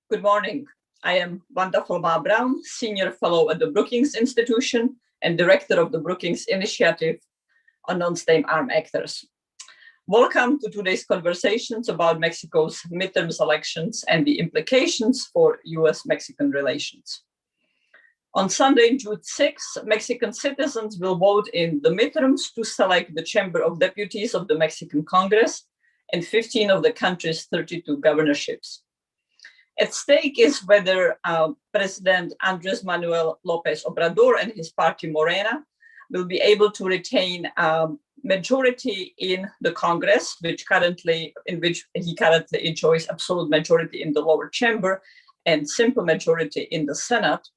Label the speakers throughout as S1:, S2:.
S1: Good morning. I am Wanda Brown, Senior Fellow at the Brookings Institution and Director of the Brookings Initiative on Non-State Armed Actors. Welcome to today's conversations about Mexico's midterm elections and the implications for US-Mexican relations. On Sunday, June 6, Mexican citizens will vote in the midterms to select the Chamber of Deputies of the Mexican Congress and 15 of the country's 32 governorships. At stake is whether President Andrés Manuel López Obrador and his party Morena will be able to retain majority in the Congress, in which he currently enjoys absolute majority in the lower chamber and simple majority in the Senate,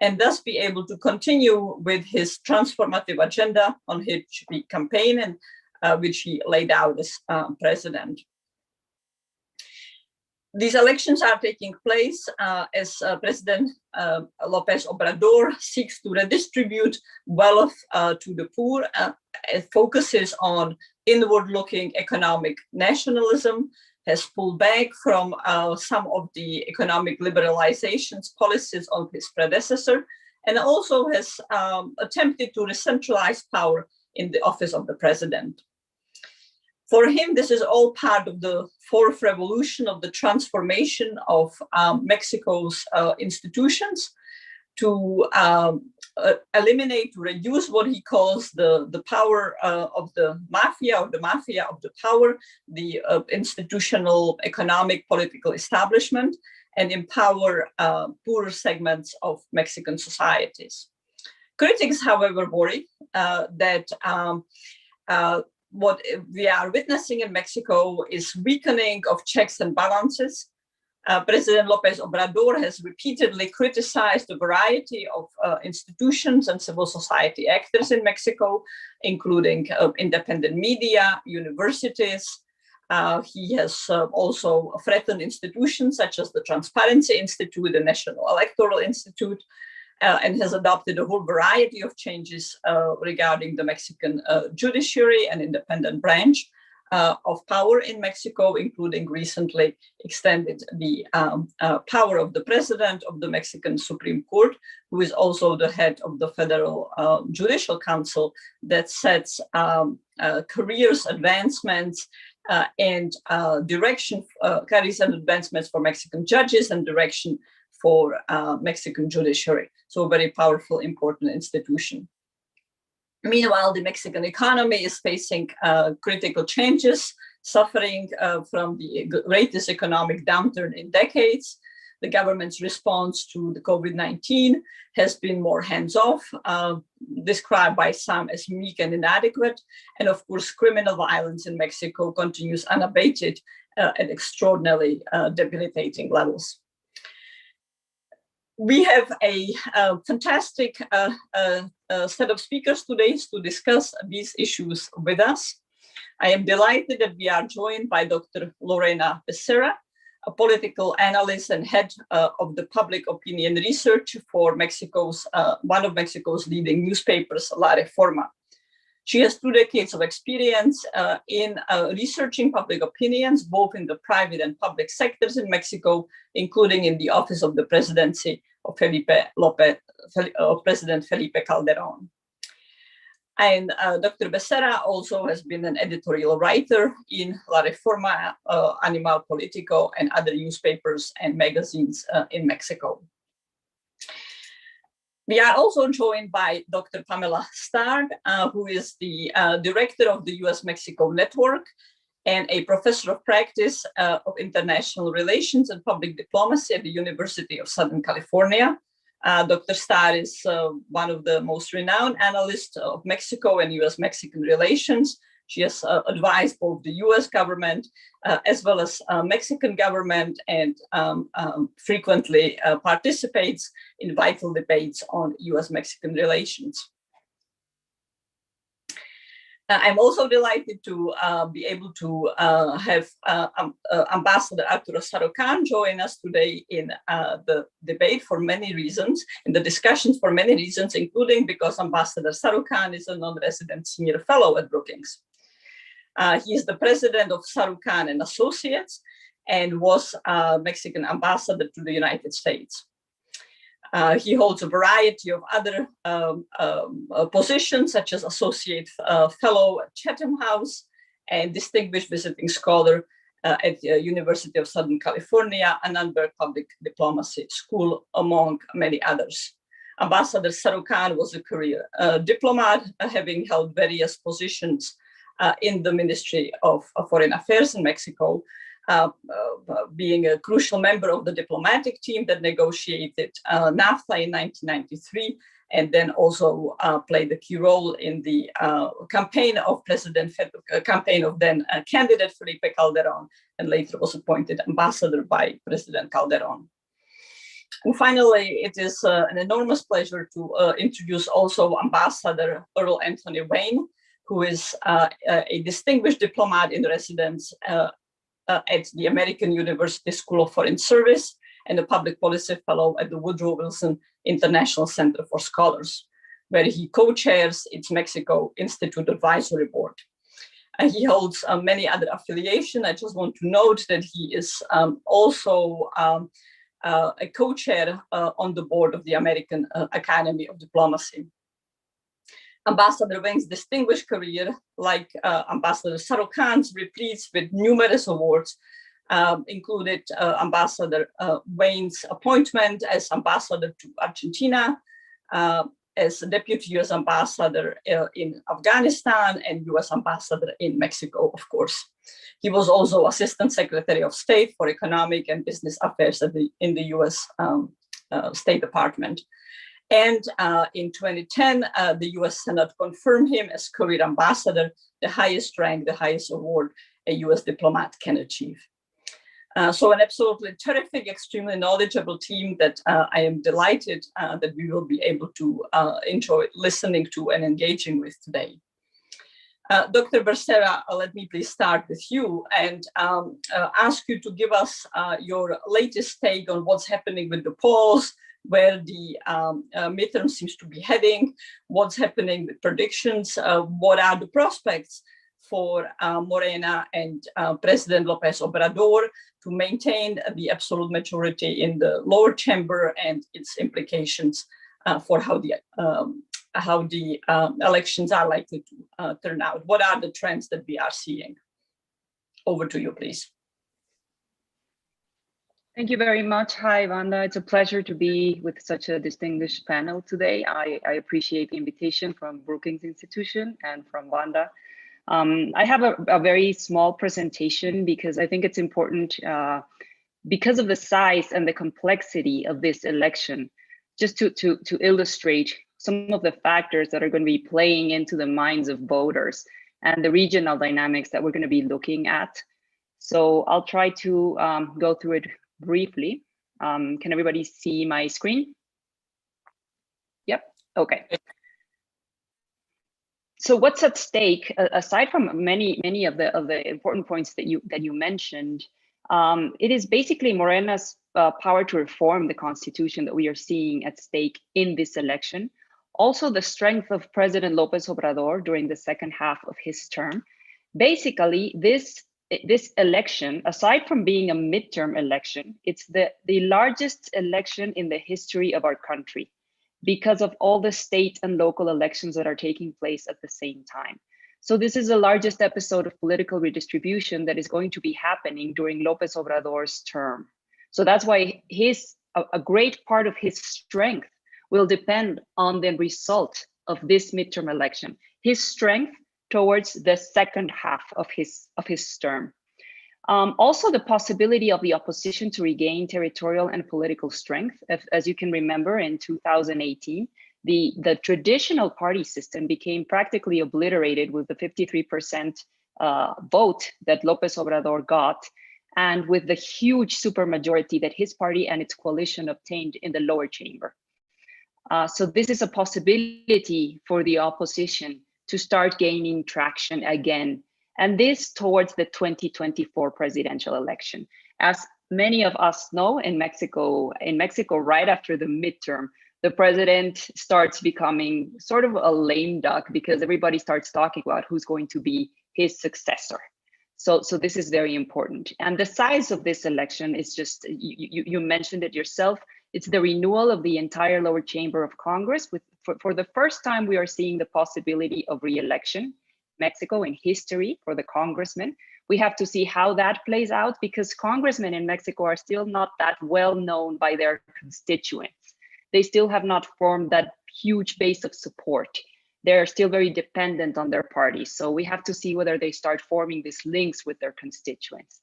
S1: and thus be able to continue with his transformative agenda on which he campaigned and which he laid out as president. These elections are taking place as President López Obrador seeks to redistribute wealth to the poor. It focuses on inward-looking economic nationalism, has pulled back from some of the economic liberalizations policies of his predecessor, and also has attempted to recentralize power in the office of the president. For him, this is all part of the fourth revolution of the transformation of Mexico's institutions to eliminate, to reduce what he calls the power of the mafia, or the mafia of the power, the institutional, economic, political establishment, and empower poorer segments of Mexican societies. Critics, however, worry that what we are witnessing in Mexico is weakening of checks and balances. President López Obrador has repeatedly criticized a variety of institutions and civil society actors in Mexico, including independent media, universities. He has also threatened institutions such as the Transparency Institute, the National Electoral Institute, and has adopted a whole variety of changes regarding the Mexican judiciary and independent branch of power in Mexico, including recently extended the power of the president of the Mexican Supreme Court, who is also the head of the Federal Judicial Council that sets careers, advancements, and direction, carries and advancements for Mexican judges and direction for Mexican judiciary. So a very powerful, important institution. Meanwhile, the Mexican economy is facing critical changes, suffering from the greatest economic downturn in decades. The government's response to the COVID-19 has been more hands-off, described by some as meek and inadequate. And of course, criminal violence in Mexico continues unabated at extraordinarily debilitating levels. We have a fantastic set of speakers today to discuss these issues with us. I am delighted that we are joined by Dr. Lorena Becerra, a political analyst and head of the public opinion research for one of Mexico's leading newspapers, La Reforma. She has 2 decades of experience in researching public opinions, both in the private and public sectors in Mexico, including in the office of the presidency of President Felipe Calderón. And Dr. Becerra also has been an editorial writer in La Reforma, Animal Político, and other newspapers and magazines in Mexico. We are also joined by Dr. Pamela Stark, who is the director of the US-Mexico Network and a professor of practice of international relations and public diplomacy at the University of Southern California. Dr. Starr is one of the most renowned analysts of Mexico and US-Mexican relations. She has advised both the US government as well as Mexican government, and frequently participates in vital debates on US-Mexican relations. I'm also delighted to be able to have Ambassador Arturo Sarucán join us today in the debate for many reasons, in the discussions for many reasons, including because Ambassador Sarucán is a non-resident senior fellow at Brookings. He is the president of Sarucán and Associates, and was Mexican ambassador to the United States. He holds a variety of other positions, such as associate fellow at Chatham House and distinguished visiting scholar at the University of Southern California and Annenberg Public Diplomacy School, among many others. Ambassador Sarukhan was a career diplomat, having held various positions in the Ministry of Foreign Affairs in Mexico, being a crucial member of the diplomatic team that negotiated NAFTA in 1993, and then also played a key role in the campaign of then candidate Felipe Calderón, and later was appointed ambassador by President Calderón. And finally, it is an enormous pleasure to introduce also Ambassador Earl Anthony Wayne, who is a distinguished diplomat in residence at the American University School of Foreign Service and a public policy fellow at the Woodrow Wilson International Center for Scholars, where he co-chairs its Mexico Institute Advisory Board. He holds many other affiliations. I just want to note that he is also a co-chair on the board of the American Academy of Diplomacy. Ambassador Wayne's distinguished career, like Ambassador Sarukhan's, repletes with numerous awards, included Ambassador Wayne's appointment as ambassador to Argentina, as Deputy U.S. Ambassador in Afghanistan, and U.S. Ambassador in Mexico, of course. He was also Assistant Secretary of State for Economic and Business Affairs in the U.S. State Department. And in 2010, the U.S. Senate confirmed him as career ambassador, the highest rank, the highest award a U.S. diplomat can achieve. So an absolutely terrific, extremely knowledgeable team that I am delighted that we will be able to enjoy listening to and engaging with today. Dr. Becerra, let me please start with you and ask you to give us your latest take on what's happening with the polls, where the midterm seems to be heading, what's happening with predictions, what are the prospects for Morena and President López Obrador to maintain the absolute majority in the lower chamber, and its implications for how the elections are likely to turn out. What are the trends that we are seeing? Over to you, please.
S2: Thank you very much. Hi, Wanda. It's a pleasure to be with such a distinguished panel today. I appreciate the invitation from Brookings Institution and from Wanda. I have a very small presentation because I think it's important because of the size and the complexity of this election, just to illustrate some of the factors that are going to be playing into the minds of voters and the regional dynamics that we're going to be looking at. So I'll try to go through it briefly. Can everybody see my screen? Yep, okay. So what's at stake, aside from many of the important points that you mentioned, it is basically Morena's power to reform the Constitution that we are seeing at stake in this election. Also, the strength of President López Obrador during the second half of his term. Basically, this election, aside from being a midterm election, it's the largest election in the history of our country, because of all the state and local elections that are taking place at the same time. So this is the largest episode of political redistribution that is going to be happening during López Obrador's term. So that's why a great part of his strength will depend on the result of this midterm election, his strength towards the second half of his term. Also, the possibility of the opposition to regain territorial and political strength. As you can remember, in 2018, the traditional party system became practically obliterated with the 53% vote that López Obrador got, and with the huge supermajority that his party and its coalition obtained in the lower chamber. So this is a possibility for the opposition to start gaining traction again, and this towards the 2024 presidential election. As many of us know, in Mexico, right after the midterm, the president starts becoming sort of a lame duck because everybody starts talking about who's going to be his successor. So this is very important. And the size of this election is just, you mentioned it yourself, it's the renewal of the entire lower chamber of Congress. For the first time, we are seeing the possibility of re-election. Mexico in history for the congressmen. We have to see how that plays out, because congressmen in Mexico are still not that well known by their constituents. They still have not formed that huge base of support. They're still very dependent on their parties. So we have to see whether they start forming these links with their constituents.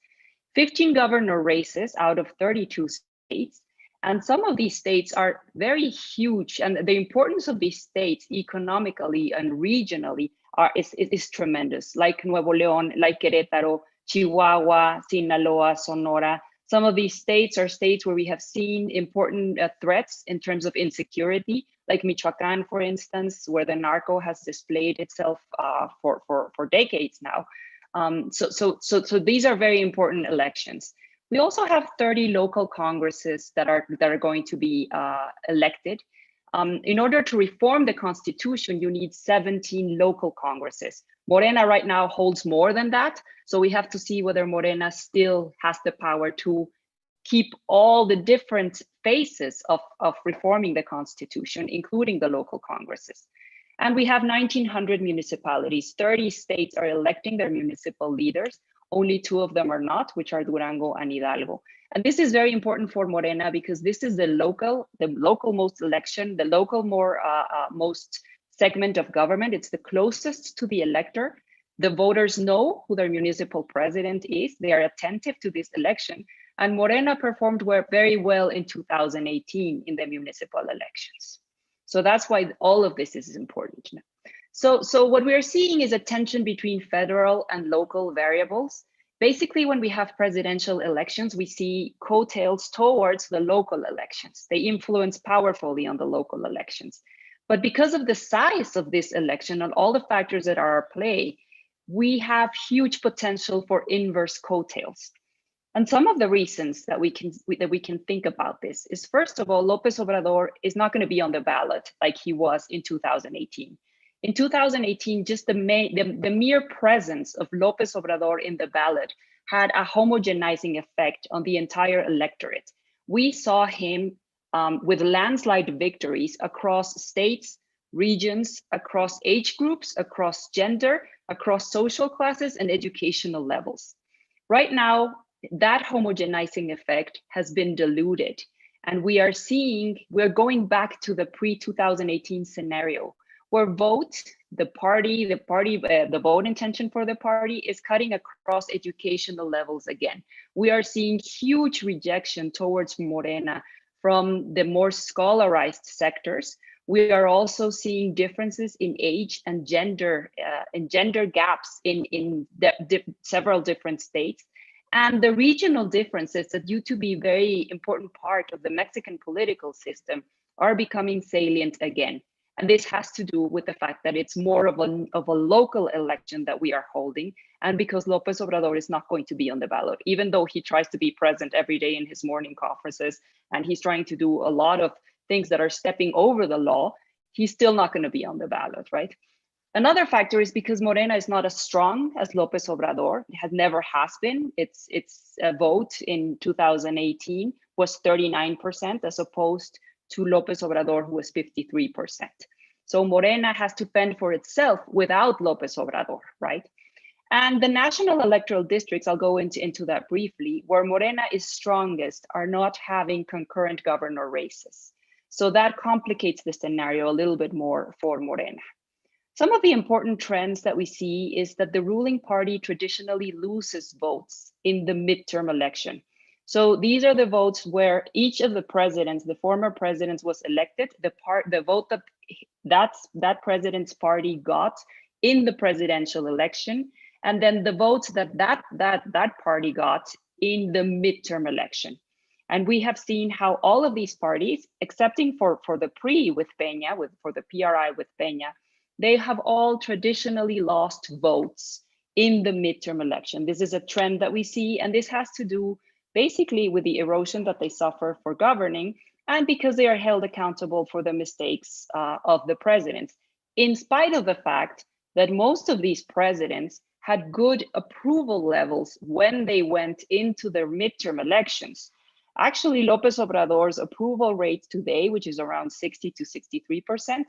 S2: 15 governor races out of 32 states. And some of these states are very huge. And the importance of these states economically and regionally is tremendous, like Nuevo León, like Querétaro, Chihuahua, Sinaloa, Sonora. Some of these states are states where we have seen important threats in terms of insecurity, like Michoacán, for instance, where the narco has displayed itself for decades now. So these are very important elections. We also have 30 local congresses that are going to be elected. In order to reform the constitution, you need 17 local congresses. Morena right now holds more than that. So we have to see whether Morena still has the power to keep all the different phases of reforming the constitution, including the local congresses. And we have 1,900 municipalities. 30 states are electing their municipal leaders. Only 2 of them are not, which are Durango and Hidalgo. And this is very important for Morena because this is the local most election, the local most segment of government. It's the closest to the elector. The voters know who their municipal president is. They are attentive to this election. And Morena performed very well in 2018 in the municipal elections. So that's why all of this is important. So what we're seeing is a tension between federal and local variables. Basically, when we have presidential elections, we see coattails towards the local elections. They influence powerfully on the local elections. But because of the size of this election and all the factors that are at play, we have huge potential for inverse coattails. And some of the reasons that we can think about this is, first of all, López Obrador is not going to be on the ballot like he was in 2018. In 2018, just the mere presence of López Obrador in the ballot had a homogenizing effect on the entire electorate. We saw him with landslide victories across states, regions, across age groups, across gender, across social classes and educational levels. Right now, that homogenizing effect has been diluted. And we're going back to the pre-2018 scenario where the vote intention for the party is cutting across educational levels again. We are seeing huge rejection towards Morena from the more scholarized sectors. We are also seeing differences in age and gender gaps in several different states. And the regional differences that used to be a very important part of the Mexican political system are becoming salient again. And this has to do with the fact that it's more of a local election that we are holding. And because López Obrador is not going to be on the ballot, even though he tries to be present every day in his morning conferences, and he's trying to do a lot of things that are stepping over the law, he's still not going to be on the ballot, right? Another factor is because Morena is not as strong as López Obrador. It never has been. Its vote in 2018 was 39% as opposed to López Obrador, who was 53%. So Morena has to fend for itself without López Obrador, right? And the national electoral districts, I'll go into that briefly, where Morena is strongest are not having concurrent governor races. So that complicates the scenario a little bit more for Morena. Some of the important trends that we see is that the ruling party traditionally loses votes in the midterm election. So these are the votes where each of the presidents, the former presidents, was elected, the vote that president's party got in the presidential election, and then the votes that party got in the midterm election. And we have seen how all of these parties, excepting for the PRI with Peña, for the PRI with Peña, they have all traditionally lost votes in the midterm election. This is a trend that we see, and this has to do basically with the erosion that they suffer for governing, and because they are held accountable for the mistakes of the presidents, in spite of the fact that most of these presidents had good approval levels when they went into their midterm elections. Actually, López Obrador's approval rate today, which is around 60 to 63%,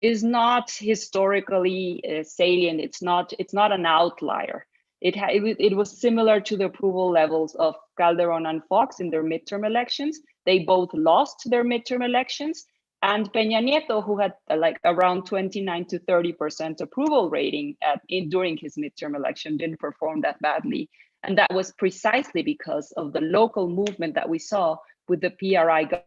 S2: is not historically salient. It's not an outlier. It was similar to the approval levels of Calderón and Fox in their midterm elections. They both lost their midterm elections, and Peña Nieto, who had like around 29 to 30% approval rating during his midterm election, didn't perform that badly. And that was precisely because of the local movement that we saw with the PRI the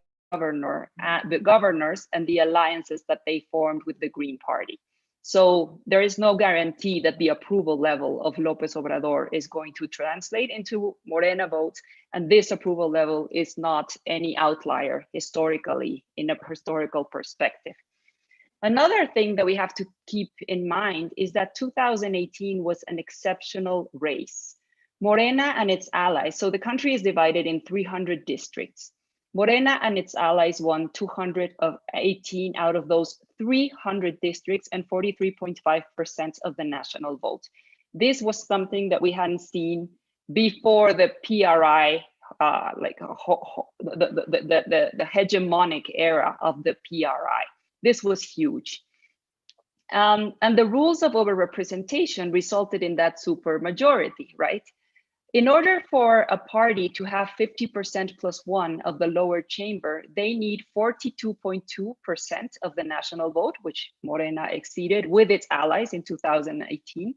S2: governors and the alliances that they formed with the Green Party. So there is no guarantee that the approval level of López Obrador is going to translate into Morena votes. And this approval level is not any outlier historically in a historical perspective. Another thing that we have to keep in mind is that 2018 was an exceptional race. Morena and its allies, so the country is divided in 300 districts. Morena and its allies won 218 out of those 300 districts and 43.5% of the national vote. This was something that we hadn't seen before the PRI, the hegemonic era of the PRI. This was huge. And the rules of overrepresentation resulted in that supermajority, right? In order for a party to have 50% plus one of the lower chamber, they need 42.2% of the national vote, which Morena exceeded with its allies in 2018,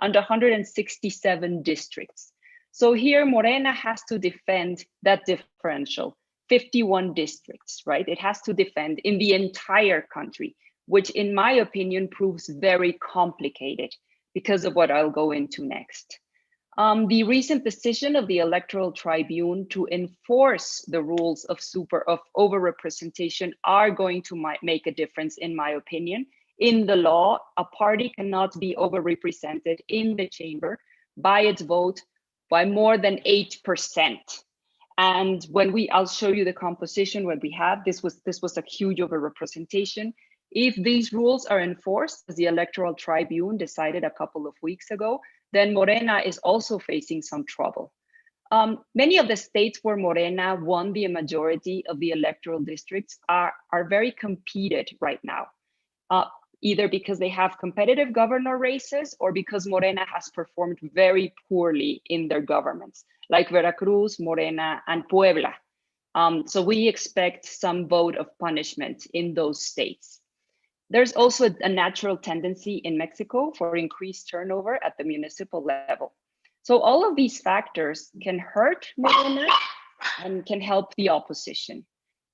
S2: and 167 districts. So here Morena has to defend that differential, 51 districts, right? It has to defend in the entire country, which in my opinion proves very complicated because of what I'll go into next. The recent decision of the Electoral Tribune to enforce the rules of overrepresentation are going to make a difference, in my opinion. In the law, a party cannot be overrepresented in the chamber by its vote by more than 8%. And I'll show you the composition when we have, this was a huge overrepresentation. If these rules are enforced, as the Electoral Tribune decided a couple of weeks ago, then Morena is also facing some trouble. Many of the states where Morena won the majority of the electoral districts are very competed right now, either because they have competitive governor races or because Morena has performed very poorly in their governments, like Veracruz, Morena, and Puebla. So we expect some vote of punishment in those states. There's also a natural tendency in Mexico for increased turnover at the municipal level. So all of these factors can hurt Morena and can help the opposition.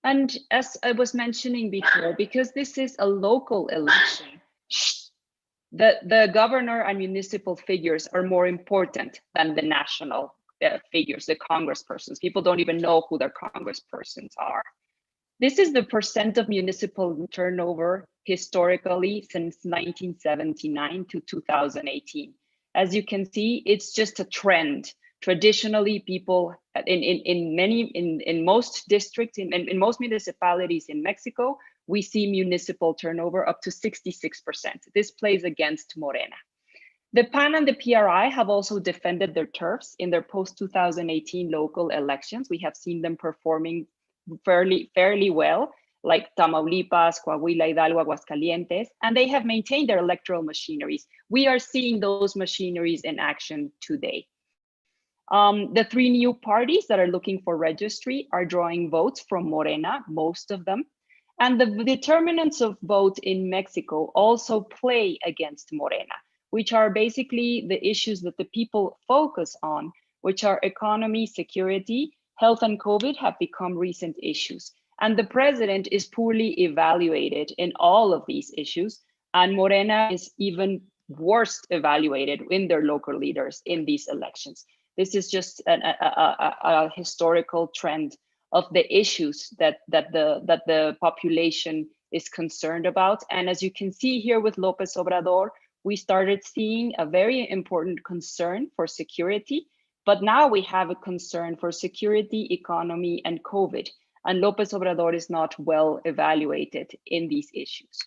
S2: And as I was mentioning before, because this is a local election, the governor and municipal figures are more important than the national figures, the congresspersons. People don't even know who their congresspersons are. This is the percent of municipal turnover historically since 1979 to 2018. As you can see, it's just a trend. Traditionally, people in most districts, in most municipalities in Mexico, we see municipal turnover up to 66%. This plays against Morena. The PAN and the PRI have also defended their turfs in their post-2018 local elections. We have seen them performing fairly well, like Tamaulipas, Coahuila, Hidalgo, Aguascalientes, and they have maintained their electoral machineries. We are seeing those machineries in action today. The three new parties that are looking for registry are drawing votes from Morena, most of them. And the determinants of vote in Mexico also play against Morena, which are basically the issues that the people focus on, which are economy, security, health and COVID have become recent issues. And the president is poorly evaluated in all of these issues. And Morena is even worse evaluated in their local leaders in these elections. This is just a historical trend of the issues that the population is concerned about. And as you can see here with López Obrador, we started seeing a very important concern for security. But now we have a concern for security, economy, and COVID. And López Obrador is not well evaluated in these issues.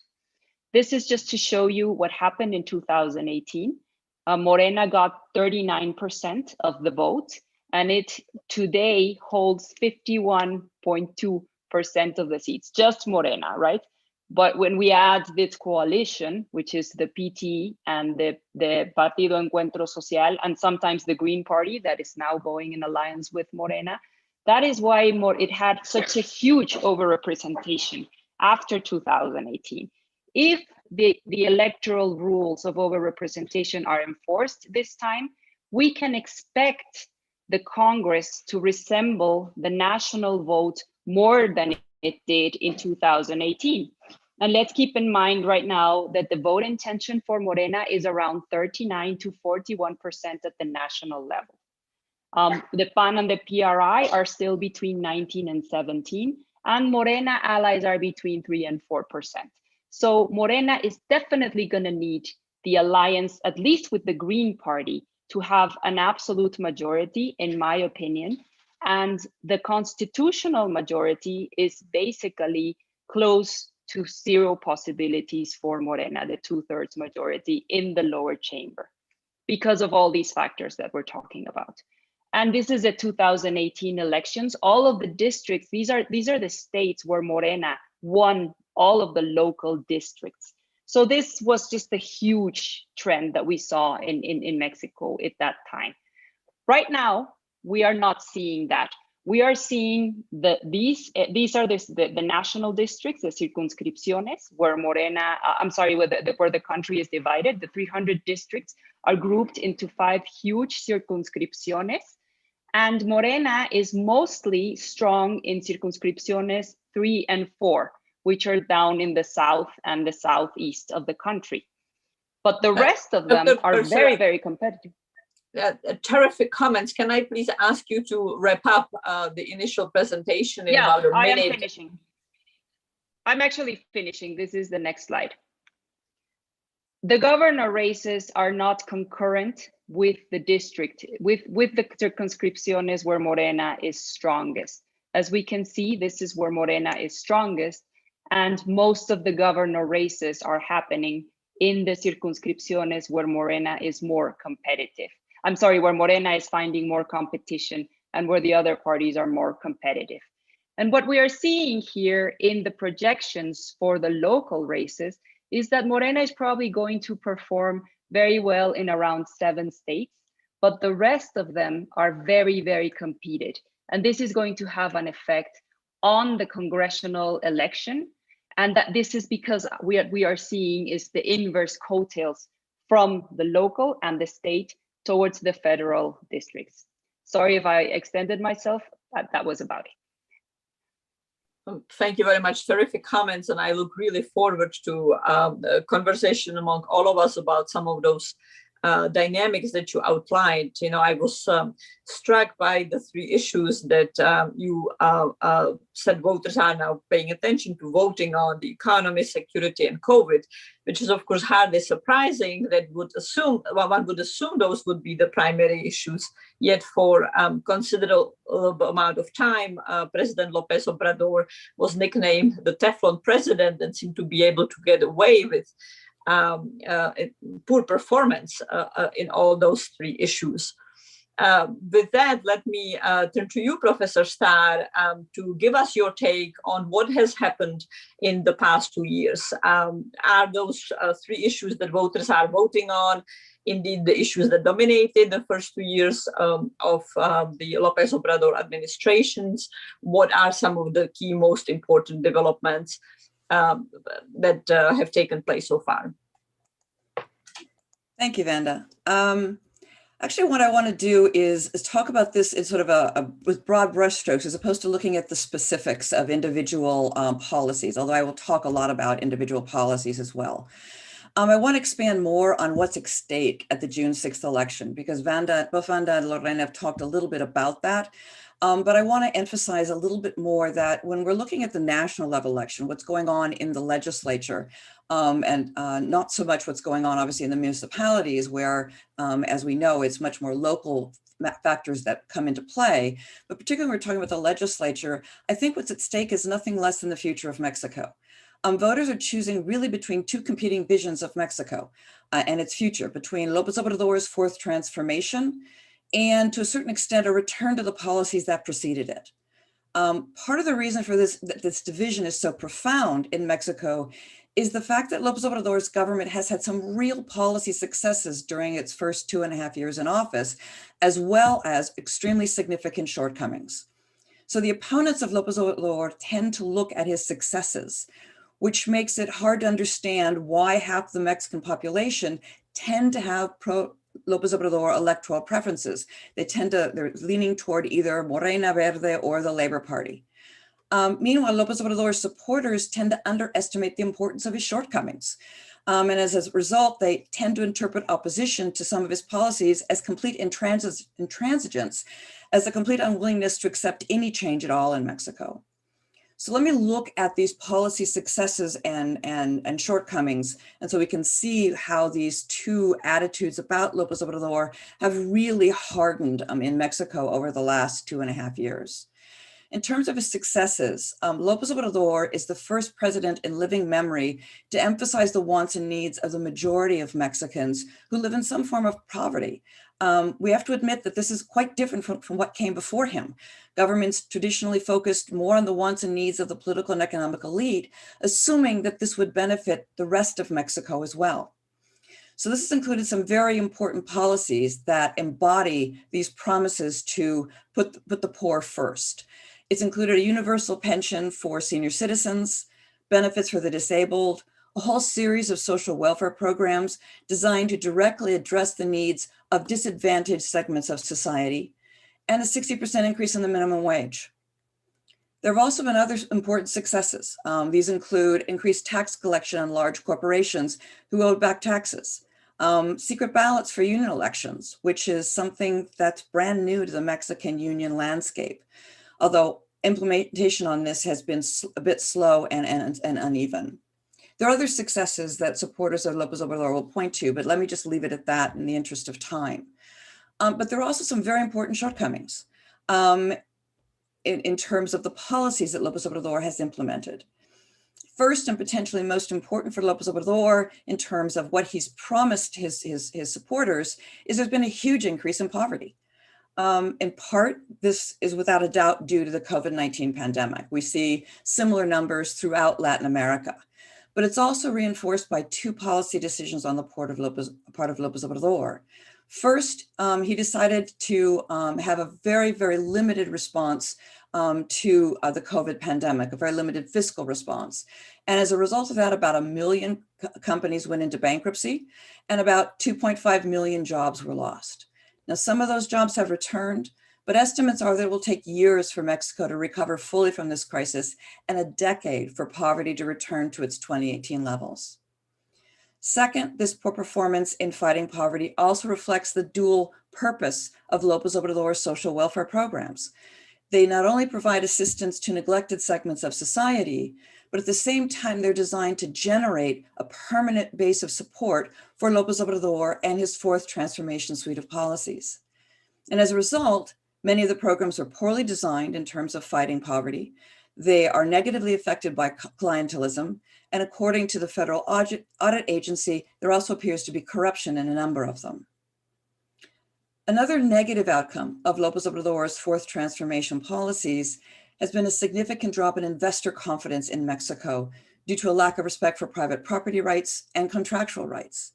S2: This is just to show you what happened in 2018. Morena got 39% of the vote, and it today holds 51.2% of the seats, just Morena, right? But when we add this coalition, which is the PT and the Partido Encuentro Social, and sometimes the Green Party that is now going in alliance with Morena, that is why it had such a huge overrepresentation after 2018. If the electoral rules of overrepresentation are enforced this time, we can expect the Congress to resemble the national vote more than it did in 2018. And let's keep in mind right now that the vote intention for Morena is around 39 to 41% at the national level. The PAN and the PRI are still between 19 and 17, and Morena allies are between 3 and 4%. So Morena is definitely going to need the alliance, at least with the Green Party, to have an absolute majority, in my opinion. And the constitutional majority is basically close to zero possibilities for Morena, the 2/3 majority in the lower chamber, because of all these factors that we're talking about. And this is the 2018 elections. All of the districts, these are the states where Morena won all of the local districts. So this was just a huge trend that we saw in Mexico at that time. Right now, we are not seeing that. We are seeing these are the national districts, the circunscripciones, where Morena, where the country is divided. The 300 districts are grouped into 5 huge circunscripciones. And Morena is mostly strong in circunscripciones 3 and 4, which are down in the south and the southeast of the country. But the rest of them are very, very competitive.
S1: Terrific comments. Can I please ask you to wrap up the initial presentation in about a minute?
S2: I am finishing. I'm actually finishing. This is the next slide. The governor races are not concurrent with the district, with the circunscripciones where Morena is strongest. As we can see, this is where Morena is strongest, and most of the governor races are happening in the circunscripciones where Morena is more competitive. I'm sorry, where Morena is finding more competition and where the other parties are more competitive. And what we are seeing here in the projections for the local races is that Morena is probably going to perform very well in around 7 states, but the rest of them are very, very competed. And this is going to have an effect on the congressional election. And that this is because we are seeing is the inverse coattails from the local and the state towards the federal districts. Sorry if I extended myself, that was about it.
S1: Thank you very much. Terrific comments. And I look really forward to a conversation among all of us about some of those dynamics that you outlined. You know, I was struck by the 3 issues that you said voters are now paying attention to, voting on: the economy, security, and COVID, which is of course hardly surprising. That would assume, one would assume those would be the primary issues. Yet for considerable amount of time, President López Obrador was nicknamed the Teflon president and seemed to be able to get away with poor performance in all those 3 issues. With that, let me turn to you, Professor Starr, to give us your take on what has happened in the past 2 years. Are those 3 issues that voters are voting on indeed the issues that dominated the first 2 years of the López Obrador administrations? What are some of the key, most important developments that have taken place so far?
S3: Thank you, Vanda. Actually, what I want to do is talk about this in sort of with broad brushstrokes, as opposed to looking at the specifics of individual policies, although I will talk a lot about individual policies as well. I want to expand more on what's at stake at the June 6th election, because both Vanda and Lorena have talked a little bit about that. But I want to emphasize a little bit more that when we're looking at the national level election, what's going on in the legislature, and not so much what's going on obviously in the municipalities where, as we know, it's much more local factors that come into play. But particularly when we're talking about the legislature, I think what's at stake is nothing less than the future of Mexico. voters are choosing really between two competing visions of Mexico and its future, between López Obrador's fourth transformation and, to a certain extent, a return to the policies that preceded it. Part of the reason for this division is so profound in Mexico is the fact that López Obrador's government has had some real policy successes during its first 2.5 years in office, as well as extremely significant shortcomings. So the opponents of López Obrador tend to look at his successes, which makes it hard to understand why half the Mexican population tend to have pro-López Obrador electoral preferences. They're leaning toward either Morena Verde or the Labor Party. Meanwhile, López Obrador's supporters tend to underestimate the importance of his shortcomings. And as a result, they tend to interpret opposition to some of his policies as complete intransigence, as a complete unwillingness to accept any change at all in Mexico. So let me look at these policy successes and shortcomings, and so we can see how these two attitudes about López Obrador have really hardened in Mexico over the last 2.5 years. In terms of his successes, López Obrador is the first president in living memory to emphasize the wants and needs of the majority of Mexicans who live in some form of poverty. We have to admit that this is quite different from what came before him. Governments traditionally focused more on the wants and needs of the political and economic elite, assuming that this would benefit the rest of Mexico as well. So this has included some very important policies that embody these promises to put the poor first. It's included a universal pension for senior citizens, benefits for the disabled, a whole series of social welfare programs designed to directly address the needs of disadvantaged segments of society, and a 60% increase in the minimum wage. There have also been other important successes. These include increased tax collection on large corporations who owed back taxes, secret ballots for union elections, which is something that's brand new to the Mexican union landscape, although implementation on this has been a bit slow and uneven. There are other successes that supporters of López Obrador will point to, but let me just leave it at that in the interest of time. But there are also some very important shortcomings in terms of the policies that López Obrador has implemented. First, and potentially most important for López Obrador in terms of what he's promised his supporters, is there's been a huge increase in poverty. In part, this is without a doubt due to the COVID-19 pandemic. We see similar numbers throughout Latin America, but it's also reinforced by two policy decisions on the part of López Obrador. First, he decided to have a very, very limited response to the COVID pandemic, a very limited fiscal response. And as a result of that, about 1 million companies went into bankruptcy and about 2.5 million jobs were lost. Now, some of those jobs have returned, but estimates are that it will take years for Mexico to recover fully from this crisis and a decade for poverty to return to its 2018 levels. Second, this poor performance in fighting poverty also reflects the dual purpose of López Obrador's social welfare programs. They not only provide assistance to neglected segments of society, but at the same time, they're designed to generate a permanent base of support for López Obrador and his fourth transformation suite of policies. And as a result, many of the programs are poorly designed in terms of fighting poverty. They are negatively affected by clientelism. And according to the Federal Audit Agency, there also appears to be corruption in a number of them. Another negative outcome of López Obrador's fourth transformation policies has been a significant drop in investor confidence in Mexico due to a lack of respect for private property rights and contractual rights.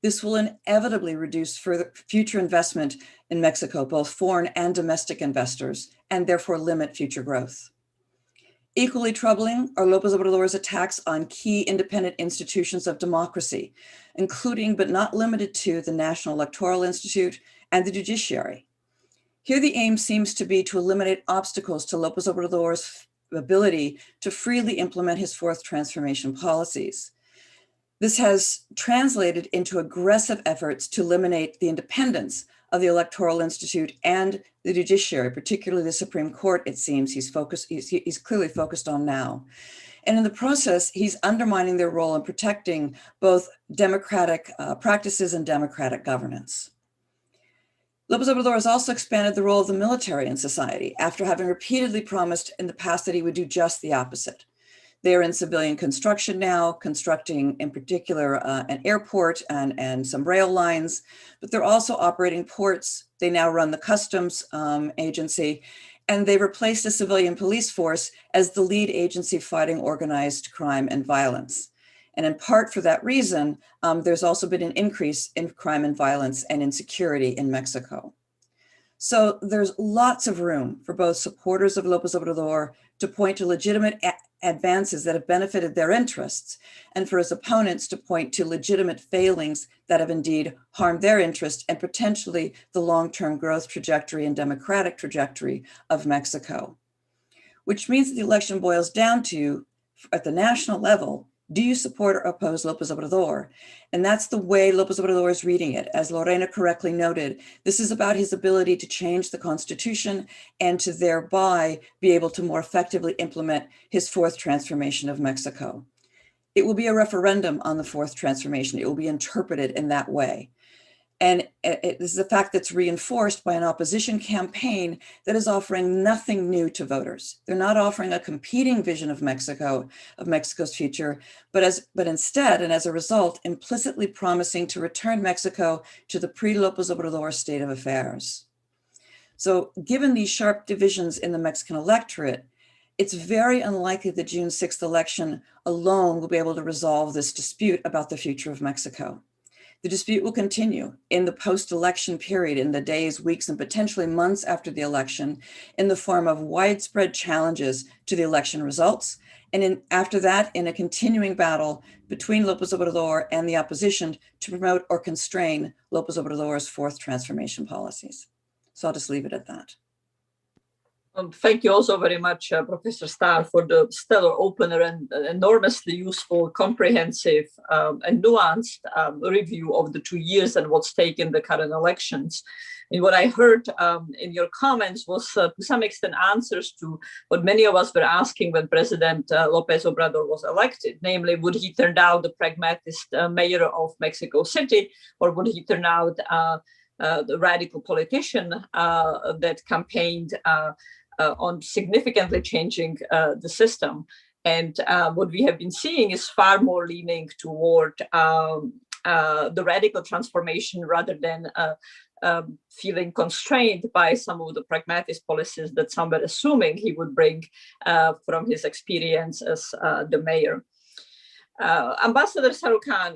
S3: This will inevitably reduce future investment in Mexico, both foreign and domestic investors, and therefore limit future growth. Equally troubling are López Obrador's attacks on key independent institutions of democracy, including but not limited to the National Electoral Institute and the judiciary. Here, the aim seems to be to eliminate obstacles to López Obrador's ability to freely implement his fourth transformation policies. This has translated into aggressive efforts to eliminate the independence of the Electoral Institute and the judiciary, particularly the Supreme Court, it seems he's clearly focused on now. And in the process, he's undermining their role in protecting both democratic practices and democratic governance. López Obrador has also expanded the role of the military in society after having repeatedly promised in the past that he would do just the opposite. They're in civilian construction now, constructing in particular an airport and some rail lines, but they're also operating ports. They now run the customs agency, and they replaced a civilian police force as the lead agency fighting organized crime and violence. And in part for that reason, there's also been an increase in crime and violence and insecurity in Mexico. So there's lots of room for both supporters of López Obrador to point to legitimate advances that have benefited their interests, and for his opponents to point to legitimate failings that have indeed harmed their interest and potentially the long-term growth trajectory and democratic trajectory of Mexico. Which means that the election boils down to, at the national level, do you support or oppose López Obrador? And that's the way López Obrador is reading it. As Lorena correctly noted, this is about his ability to change the Constitution and to thereby be able to more effectively implement his fourth transformation of Mexico. It will be a referendum on the fourth transformation. It will be interpreted in that way. And this is a fact that's reinforced by an opposition campaign that is offering nothing new to voters. They're not offering a competing vision of Mexico, of Mexico's future, but instead, and as a result, implicitly promising to return Mexico to the pre-López Obrador state of affairs. So given these sharp divisions in the Mexican electorate, it's very unlikely the June 6th election alone will be able to resolve this dispute about the future of Mexico. The dispute will continue in the post-election period, in the days, weeks, and potentially months after the election, in the form of widespread challenges to the election results, and after that, in a continuing battle between López Obrador and the opposition to promote or constrain López Obrador's fourth transformation policies. So I'll just leave it at that.
S1: Thank you also very much, Professor Starr, for the stellar opener and enormously useful, comprehensive, and nuanced review of the 2 years and what's taken the current elections. And what I heard in your comments was to some extent answers to what many of us were asking when President López Obrador was elected, namely, would he turn out the pragmatist mayor of Mexico City, or would he turn out the radical politician that campaigned on significantly changing the system. And what we have been seeing is far more leaning toward the radical transformation rather than feeling constrained by some of the pragmatist policies that some were assuming he would bring from his experience as the mayor. Ambassador Sarukhan,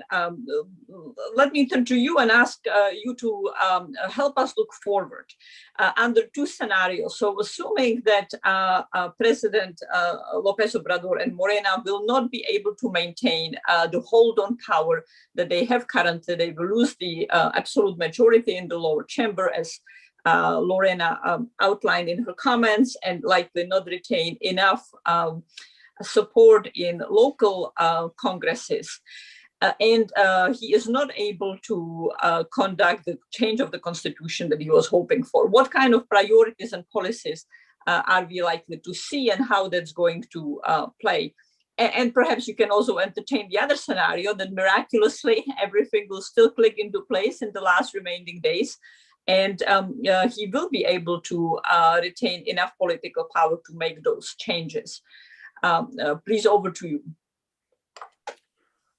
S1: let me turn to you and ask you to help us look forward under two scenarios. So assuming that President López Obrador and Morena will not be able to maintain the hold on power that they have currently, they will lose the absolute majority in the lower chamber, as Lorena outlined in her comments, and likely not retain enough support in local congresses. And he is not able to conduct the change of the constitution that he was hoping for. What kind of priorities and policies are we likely to see, and how that's going to play? And perhaps you can also entertain the other scenario that miraculously everything will still click into place in the last remaining days, and he will be able to retain enough political power to make those changes. Please, over to you.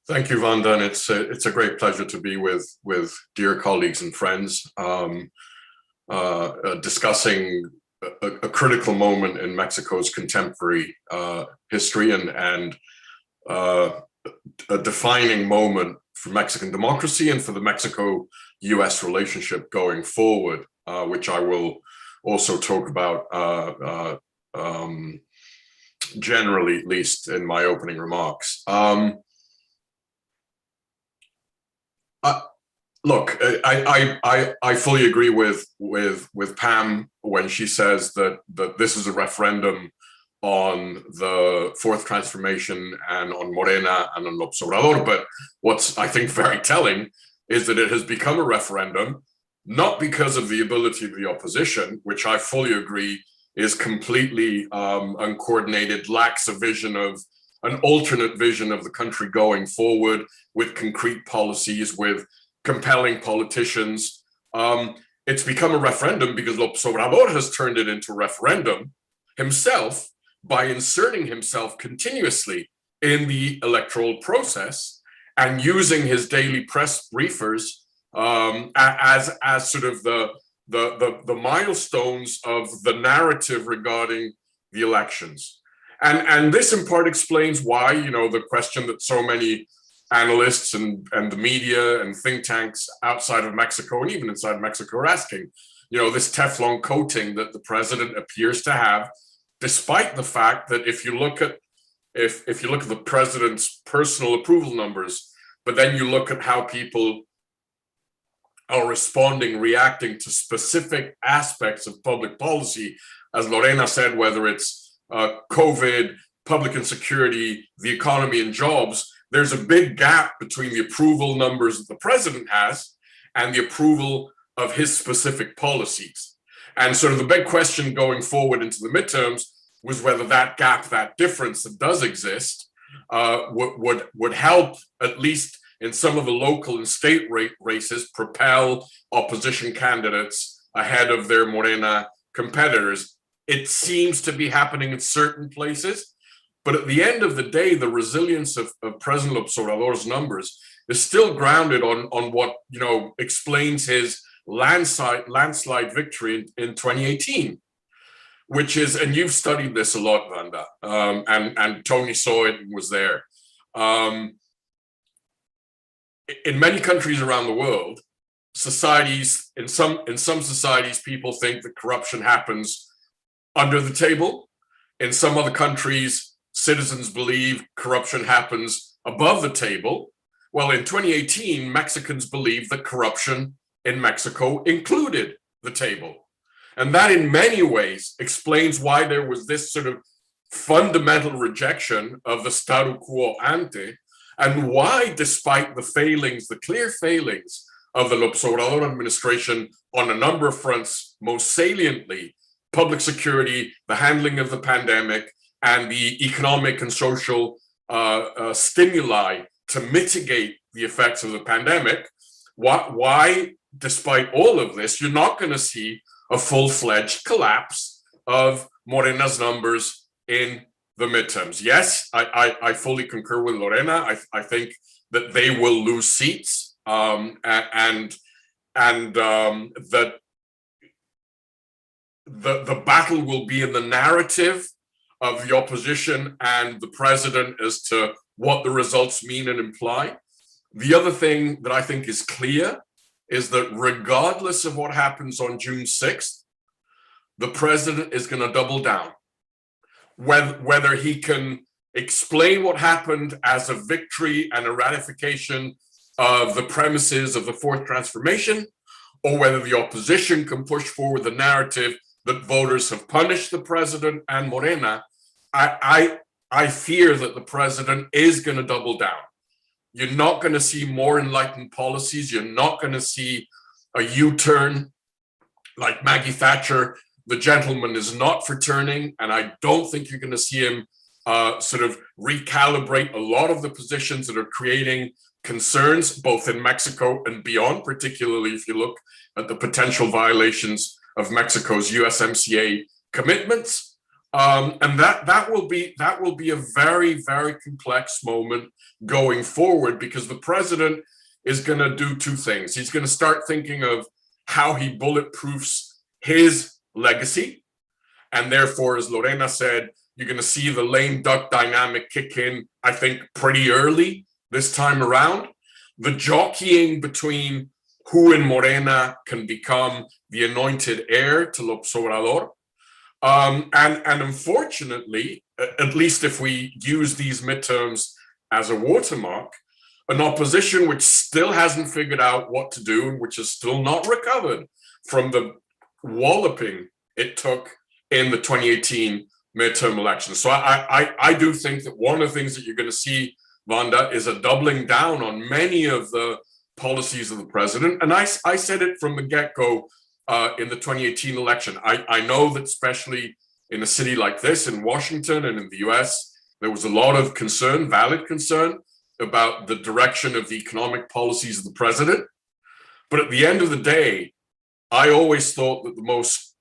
S4: Thank you, Wanda, and it's a great pleasure to be with dear colleagues and friends discussing a critical moment in Mexico's contemporary history and a defining moment for Mexican democracy and for the Mexico-US relationship going forward, which I will also talk about generally, at least in my opening remarks. Look, I fully agree with Pam when she says that this is a referendum on the fourth transformation and on Morena and on López Obrador. But what's, I think, very telling is that it has become a referendum, not because of the ability of the opposition, which I fully agree is completely uncoordinated, lacks a vision of an alternate vision of the country going forward with concrete policies, with compelling politicians. It's become a referendum because López Obrador has turned it into a referendum himself by inserting himself continuously in the electoral process and using his daily press briefers as sort of the milestones of the narrative regarding the elections. And this in part explains why, you know, the question that so many analysts and the media and think tanks outside of Mexico and even inside Mexico are asking, you know, this Teflon coating that the president appears to have, despite the fact that if you look at the president's personal approval numbers, but then you look at how people are responding, reacting to specific aspects of public policy, as Lorena said, whether it's COVID, public insecurity, the economy and jobs, there's a big gap between the approval numbers that the president has and the approval of his specific policies. And sort of the big question going forward into the midterms was whether that gap, that difference that does exist, would help, at least in some of the local and state races, propel opposition candidates ahead of their Morena competitors. It seems to be happening in certain places, but at the end of the day, the resilience of President López Obrador's numbers is still grounded on what, you know, explains his landslide victory in 2018, which is, and you've studied this a lot, Wanda, and Tony saw it and was there. In many countries around the world, societies, in some societies, people think that corruption happens under the table. In some other countries, citizens believe corruption happens above the table. Well, in 2018, Mexicans believed that corruption in Mexico included the table. And that in many ways explains why there was this sort of fundamental rejection of the statu quo ante, and why, despite the failings, the clear failings of the López Obrador administration on a number of fronts, most saliently, public security, the handling of the pandemic, and the economic and social stimuli to mitigate the effects of the pandemic, why, despite all of this, you're not going to see a full-fledged collapse of Morena's numbers in the midterms. Yes, I fully concur with Lorena. I think that they will lose seats, and that the battle will be in the narrative of the opposition and the president as to what the results mean and imply. The other thing that I think is clear is that regardless of what happens on June 6th, the president is going to double down. Whether he can explain what happened as a victory and a ratification of the premises of the fourth transformation, or whether the opposition can push forward the narrative that voters have punished the president and Morena, I fear that the president is going to double down. You're not going to see more enlightened policies. You're not going to see a U-turn like Maggie Thatcher. The gentleman is not for turning, and I don't think you're going to see him sort of recalibrate a lot of the positions that are creating concerns both in Mexico and beyond, particularly if you look at the potential violations of Mexico's USMCA commitments. And that will be a very, very complex moment going forward, because the president is going to do two things. He's going to start thinking of how he bulletproofs his legacy, and therefore, as Lorena said, you're going to see the lame duck dynamic kick in, I think, pretty early this time around. The jockeying between who in Morena can become the anointed heir to López Obrador. And unfortunately, at least if we use these midterms as a watermark, an opposition which still hasn't figured out what to do and which has still not recovered from the walloping it took in the 2018 midterm elections. So I do think that one of the things that you're going to see, Wanda, is a doubling down on many of the policies of the president. And I said it from the get-go in the 2018 election. I know that especially in a city like this, in Washington and in the US, there was a lot of concern, valid concern, about the direction of the economic policies of the president. But at the end of the day, I always thought that the most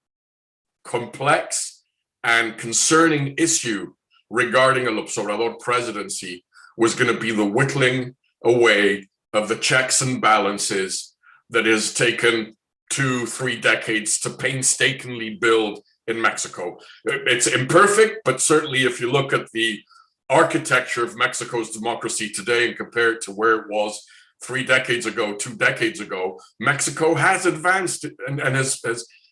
S4: complex and concerning issue regarding a López Obrador presidency was going to be the whittling away of the checks and balances that has taken 2-3 decades to painstakingly build in Mexico. It's imperfect, but certainly if you look at the architecture of Mexico's democracy today and compare it to where it was 3 decades ago, 2 decades ago, Mexico has advanced and has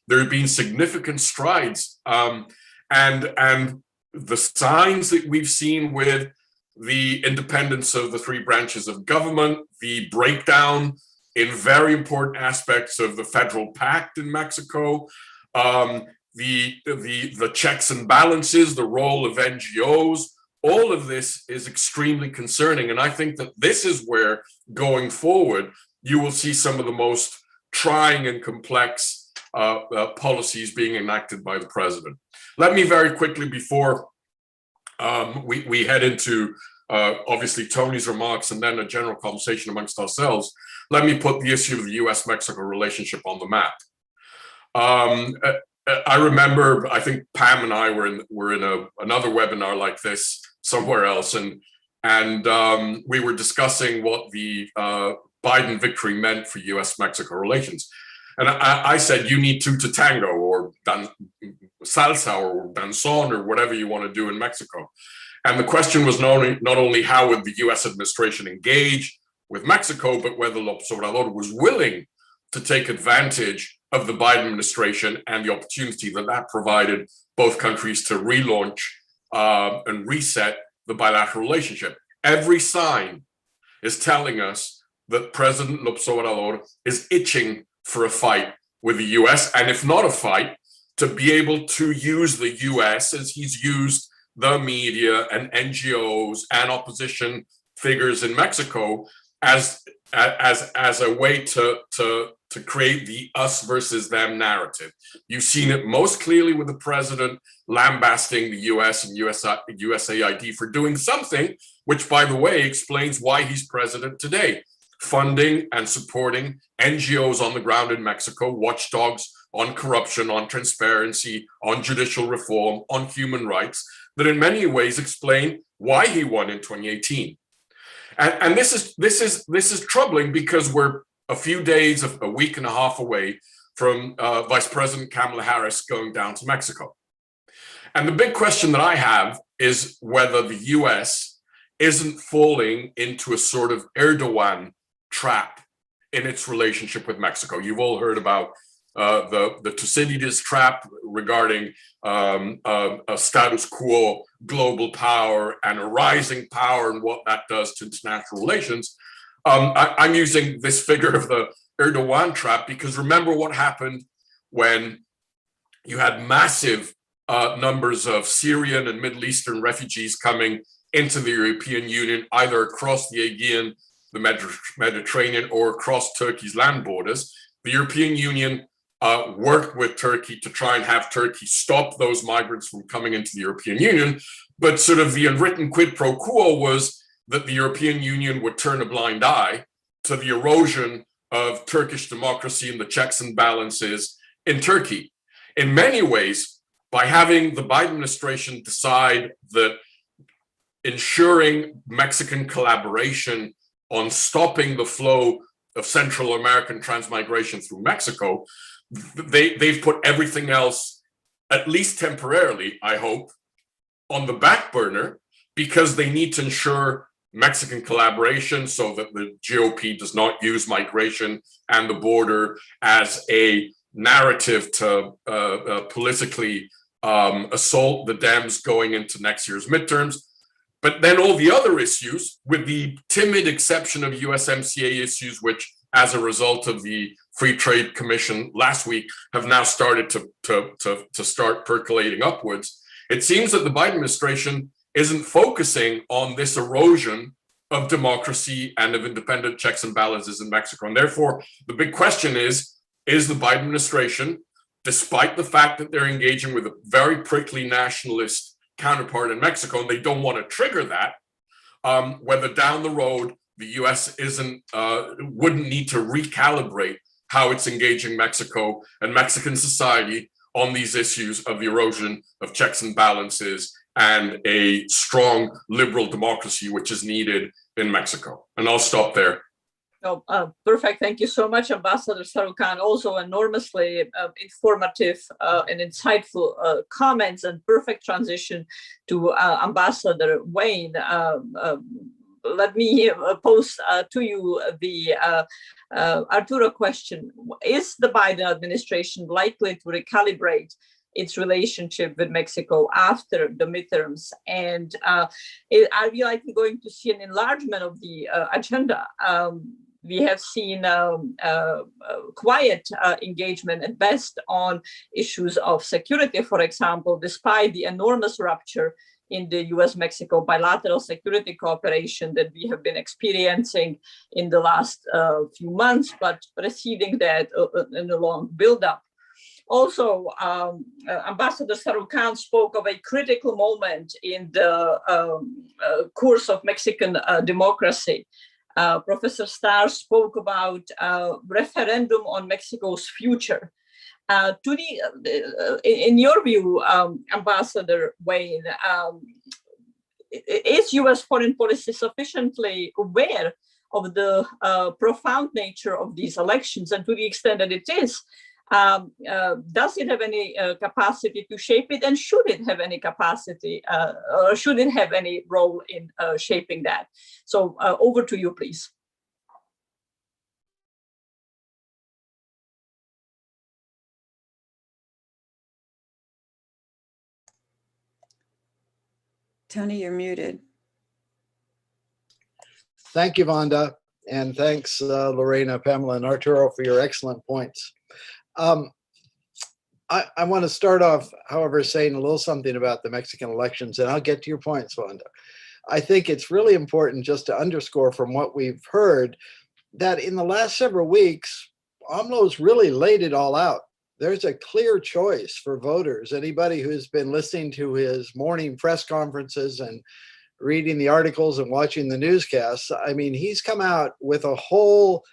S4: there have been significant strides. And the signs that we've seen with the independence of the 3 branches of government, the breakdown in very important aspects of the federal pact in Mexico, the checks and balances, the role of NGOs, all of this is extremely concerning. And I think that this is where, going forward, you will see some of the most trying and complex policies being enacted by the president. Let me very quickly, before we head into obviously Tony's remarks and then a general conversation amongst ourselves, let me put the issue of the US-Mexico relationship on the map. I remember, I think Pam and I were in another webinar like this somewhere else, and we were discussing what the Biden victory meant for US-Mexico relations. And I said, you need 2 to tango, or salsa, or danzón, or whatever you want to do in Mexico. And the question was not only how would the US administration engage with Mexico, but whether López Obrador was willing to take advantage of the Biden administration and the opportunity that provided both countries to relaunch and reset the bilateral relationship. Every sign is telling us that President López Obrador is itching for a fight with the US, and if not a fight, to be able to use the US as he's used the media and NGOs and opposition figures in Mexico as a way to create the us versus them narrative. You've seen it most clearly with the president lambasting the US and USAID for doing something, which, by the way, explains why he's president today. Funding and supporting NGOs on the ground in Mexico, watchdogs on corruption, on transparency, on judicial reform, on human rights, that in many ways explain why he won in 2018. And this is troubling, because we're a few days, a week and a half away from Vice President Kamala Harris going down to Mexico. And the big question that I have is whether the US isn't falling into a sort of Erdogan trap in its relationship with Mexico. You've all heard about the Thucydides trap regarding a status quo global power and a rising power and what that does to international relations. I'm using this figure of the Erdogan trap because remember what happened when you had massive numbers of Syrian and Middle Eastern refugees coming into the European Union, either across the Aegean, the Mediterranean, or across Turkey's land borders. The European Union worked with Turkey to try and have Turkey stop those migrants from coming into the European Union. But sort of the unwritten quid pro quo was that the European Union would turn a blind eye to the erosion of Turkish democracy and the checks and balances in Turkey. In many ways, by having the Biden administration decide that ensuring Mexican collaboration on stopping the flow of Central American transmigration through Mexico, they've put everything else, at least temporarily, I hope, on the back burner, because they need to ensure Mexican collaboration so that the GOP does not use migration and the border as a narrative to politically assault the Dems going into next year's midterms. But then all the other issues, with the timid exception of USMCA issues, which as a result of the Free Trade Commission last week have now started to start percolating upwards, it seems that the Biden administration isn't focusing on this erosion of democracy and of independent checks and balances in Mexico. And therefore, the big question is the Biden administration, despite the fact that they're engaging with a very prickly nationalist counterpart in Mexico, and they don't want to trigger that, whether down the road the US wouldn't need to recalibrate how it's engaging Mexico and Mexican society on these issues of the erosion of checks and balances and a strong liberal democracy, which is needed in Mexico. And I'll stop there.
S1: Oh, perfect. Thank you so much, Ambassador Sarukhan. Also enormously informative and insightful comments, and perfect transition to Ambassador Wayne. Let me pose to you the Arturo question. Is the Biden administration likely to recalibrate its relationship with Mexico after the midterms? And are we likely going to see an enlargement of the agenda? We have seen quiet engagement at best on issues of security, for example, despite the enormous rupture in the US-Mexico bilateral security cooperation that we have been experiencing in the last few months, but preceding that in a long buildup. Also, Ambassador Sarukhan spoke of a critical moment in the course of Mexican democracy. Professor Starr spoke about referendum on Mexico's future. In your view, Ambassador Wayne, is US foreign policy sufficiently aware of the profound nature of these elections? And to the extent that it is, does it have any capacity to shape it, and should it have any capacity, or should it have any role in shaping that? So over to you, please.
S3: Tony, you're muted.
S5: Thank you, Vonda, and thanks, Lorena, Pamela, and Arturo for your excellent points. I want to start off, however, saying a little something about the Mexican elections, and I'll get to your points, Vonda. I think it's really important just to underscore from what we've heard that in the last several weeks, AMLO's really laid it all out. There's a clear choice for voters. Anybody who's been listening to his morning press conferences and reading the articles and watching the newscasts, I mean, he's come out with a whole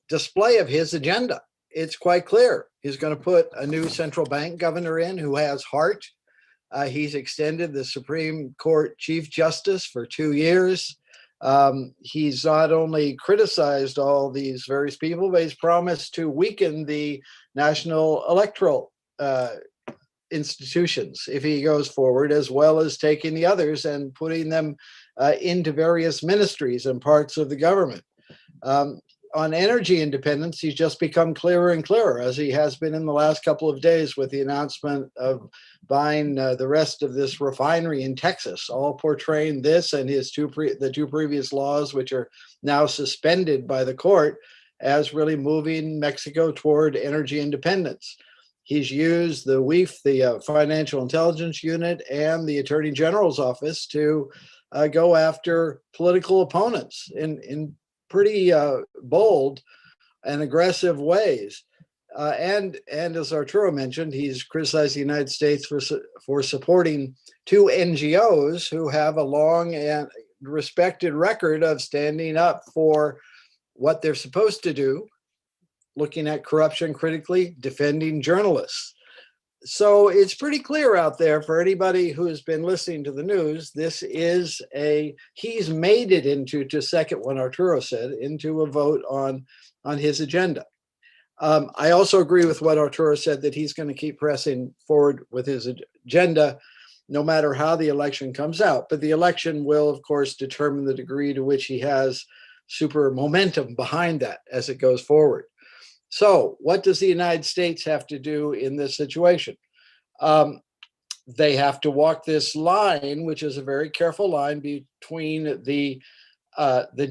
S5: display of his agenda. It's quite clear. He's going to put a new central bank governor in who has heart. He's extended the Supreme Court Chief Justice for 2 years. He's not only criticized all these various people, but he's promised to weaken the national electoral institutions if he goes forward, as well as taking the others and putting them into various ministries and parts of the government. On energy independence, he's just become clearer and clearer, as he has been in the last couple of days with the announcement of buying the rest of this refinery in Texas, all portraying this and his the two previous laws, which are now suspended by the court, as really moving Mexico toward energy independence. He's used the WIF, the Financial Intelligence Unit, and the Attorney General's office to go after political opponents in pretty bold and aggressive ways. And as Arturo mentioned, he's criticized the United States for supporting two NGOs who have a long and respected record of standing up for what they're supposed to do, looking at corruption critically, defending journalists. So it's pretty clear out there for anybody who's been listening to the news. This is he's made it into, to second what Arturo said, into a vote on his agenda. I also agree with what Arturo said, that he's going to keep pressing forward with his agenda, no matter how the election comes out. But the election will, of course, determine the degree to which he has super momentum behind that as it goes forward. So what does the United States have to do in this situation? They have to walk this line, which is a very careful line between the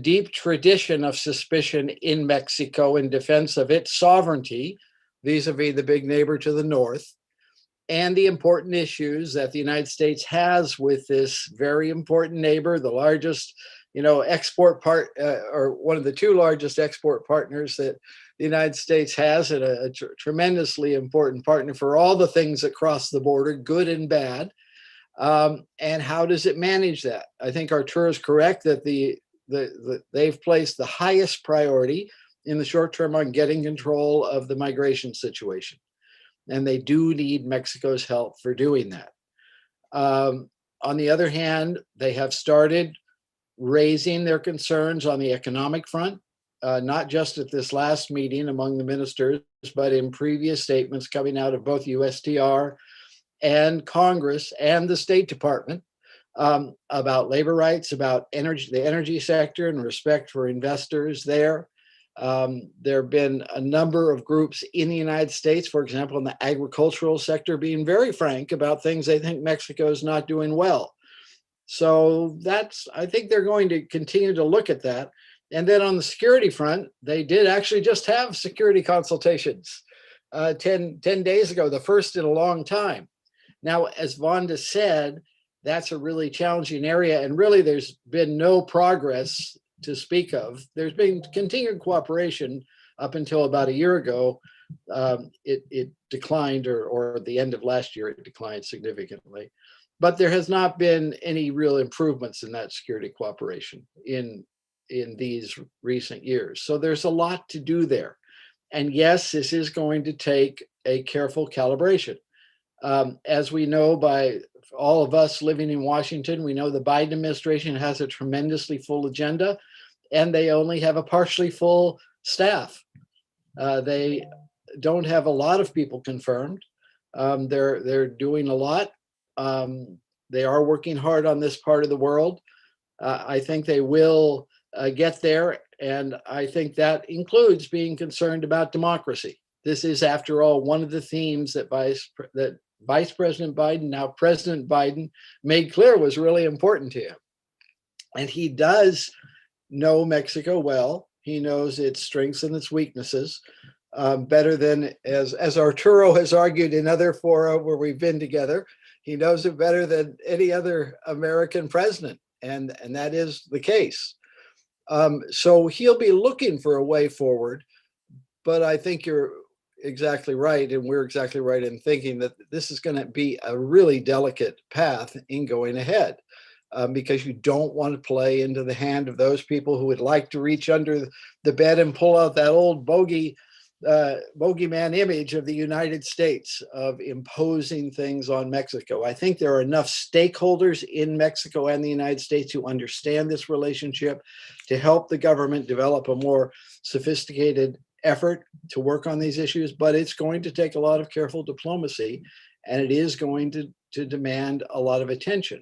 S5: deep tradition of suspicion in Mexico in defense of its sovereignty, vis-a-vis the big neighbor to the north, and the important issues that the United States has with this very important neighbor, the largest, export or one of the two largest export partners that the United States has, and a tremendously important partner for all the things that cross the border, good and bad. And how does it manage that? I think Arturo is correct that they've placed the highest priority in the short term on getting control of the migration situation. And they do need Mexico's help for doing that. On the other hand, they have started raising their concerns on the economic front, not just at this last meeting among the ministers, but in previous statements coming out of both USTR and Congress and the State Department, about labor rights, about energy, the energy sector, and respect for investors there. There have been a number of groups in the United States, for example, in the agricultural sector, being very frank about things they think Mexico is not doing well. So I think they're going to continue to look at that. And then on the security front, they did actually just have security consultations 10 days ago, the first in a long time. Now, as Vonda said, that's a really challenging area, and really there's been no progress to speak of. There's been continued cooperation up until about a year ago. It declined, or at the end of last year, it declined significantly. But there has not been any real improvements in that security cooperation in these recent years. So there's a lot to do there. And yes, this is going to take a careful calibration. As we know, by all of us living in Washington, we know the Biden administration has a tremendously full agenda, and they only have a partially full staff. They don't have a lot of people confirmed. They're doing a lot. They are working hard on this part of the world. I think they will get there, and I think that includes being concerned about democracy. This is, after all, one of the themes that Vice President Biden, now President Biden, made clear was really important to him. And he does know Mexico well. He knows its strengths and its weaknesses better than, as Arturo has argued in other fora where we've been together, he knows it better than any other American president. And that is the case. So he'll be looking for a way forward. But I think you're exactly right, and we're exactly right in thinking that this is going to be a really delicate path in going ahead, because you don't want to play into the hand of those people who would like to reach under the bed and pull out that old bogeyman image of the United States of imposing things on Mexico. I think there are enough stakeholders in Mexico and the United States who understand this relationship to help the government develop a more sophisticated effort to work on these issues, but it's going to take a lot of careful diplomacy, and it is going to demand a lot of attention.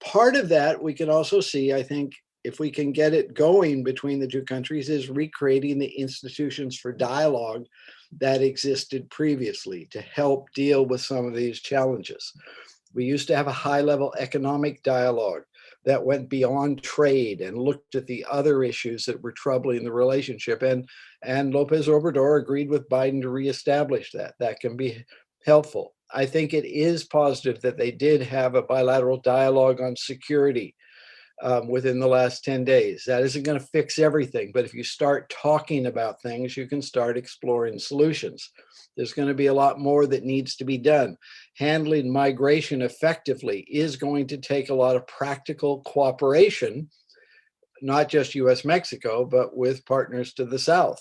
S5: Part of that we can also see, I think, if we can get it going between the two countries, is recreating the institutions for dialogue that existed previously to help deal with some of these challenges. We used to have a high-level economic dialogue that went beyond trade and looked at the other issues that were troubling the relationship. And López Obrador agreed with Biden to reestablish that. That can be helpful. I think it is positive that they did have a bilateral dialogue on security within the last 10 days. That isn't going to fix everything, but if you start talking about things, you can start exploring solutions. There's going to be a lot more that needs to be done. Handling migration effectively is going to take a lot of practical cooperation, not just US-Mexico, but with partners to the south.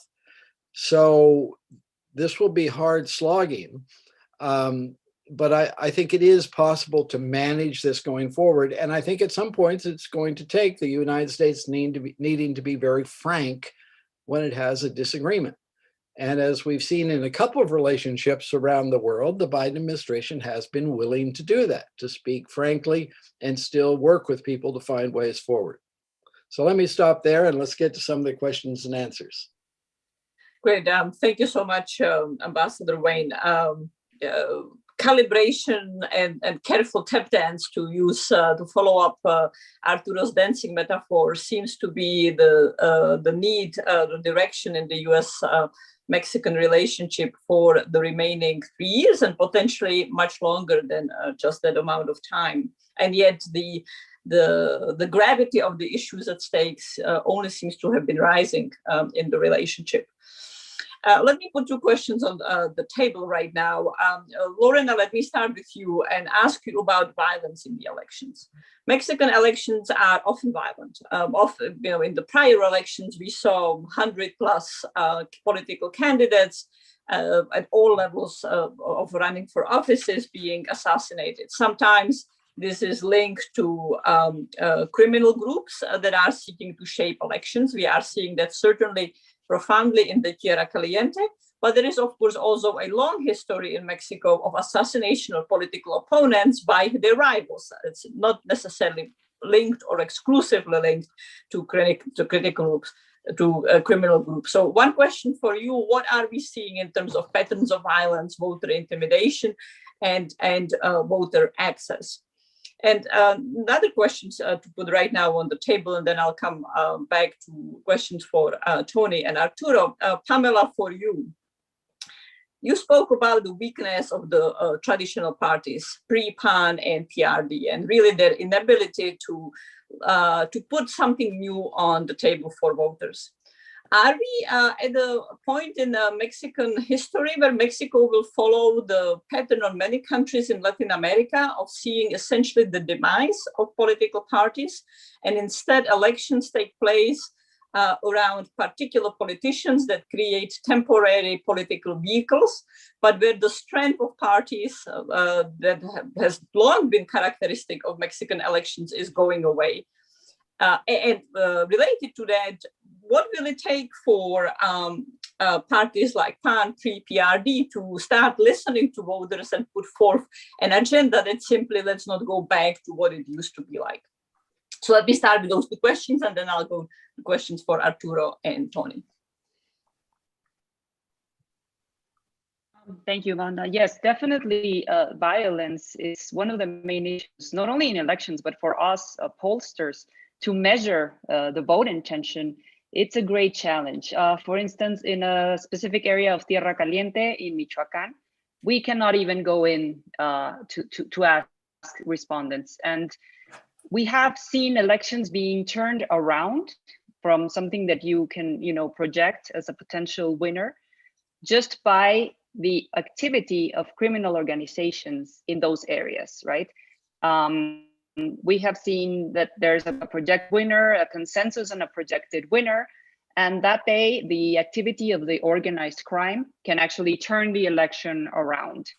S5: So this will be hard slogging, but I think it is possible to manage this going forward. And I think at some points it's going to take the United States needing to be very frank when it has a disagreement. And as we've seen in a couple of relationships around the world, the Biden administration has been willing to do that, to speak frankly and still work with people to find ways forward. So let me stop there and let's get to some of the questions and answers.
S1: Great. Thank you so much, Ambassador Wayne. Calibration and careful tap dance, to use to follow up Arturo's dancing metaphor, seems to be the need, the direction in the US-Mexican relationship for the remaining 3 years, and potentially much longer than just that amount of time. And yet the gravity of the issues at stakes only seems to have been rising in the relationship. Let me put 2 questions on the table right now. Lorena, let me start with you and ask you about violence in the elections. Mexican elections are often violent. Often, in the prior elections, we saw 100+ political candidates at all levels of running for offices being assassinated. Sometimes This is linked to criminal groups that are seeking to shape elections. We are seeing that certainly profoundly in the Tierra Caliente, but there is, of course, also a long history in Mexico of assassination of political opponents by their rivals. It's not necessarily linked or exclusively linked to critical groups, to criminal groups. So one question for you, what are we seeing in terms of patterns of violence, voter intimidation, and voter access? And another questions to put right now on the table, and then I'll come back to questions for Tony and Arturo. Pamela, for you. You spoke about the weakness of the traditional parties, pre-PAN and PRD, and really their inability to put something new on the table for voters. Are we at a point in Mexican history where Mexico will follow the pattern of many countries in Latin America of seeing essentially the demise of political parties, and instead elections take place around particular politicians that create temporary political vehicles, but where the strength of parties that has long been characteristic of Mexican elections is going away? And related to that, what will it take for parties like PAN, pre-PRD to start listening to voters and put forth an agenda that simply let's not go back to what it used to be like? So let me start with those two questions, and then I'll go to questions for Arturo and Tony.
S2: Thank you, Wanda. Yes, definitely violence is one of the main issues, not only in elections, but for us pollsters to measure the vote intention. It's a great challenge. For instance, in a specific area of Tierra Caliente in Michoacán, we cannot even go in to ask respondents. And we have seen elections being turned around from something that you can, project as a potential winner just by the activity of criminal organizations in those areas, right? We have seen that there's a project winner, a consensus on a projected winner, and that day the activity of the organized crime can actually turn the election around.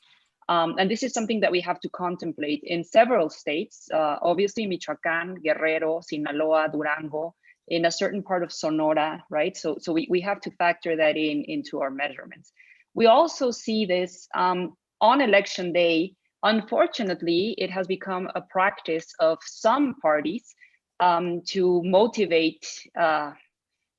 S2: And this is something that we have to contemplate in several states, obviously Michoacán, Guerrero, Sinaloa, Durango, in a certain part of Sonora, right? So we have to factor that into our measurements. We also see this on election day. Unfortunately, it has become a practice of some parties to motivate,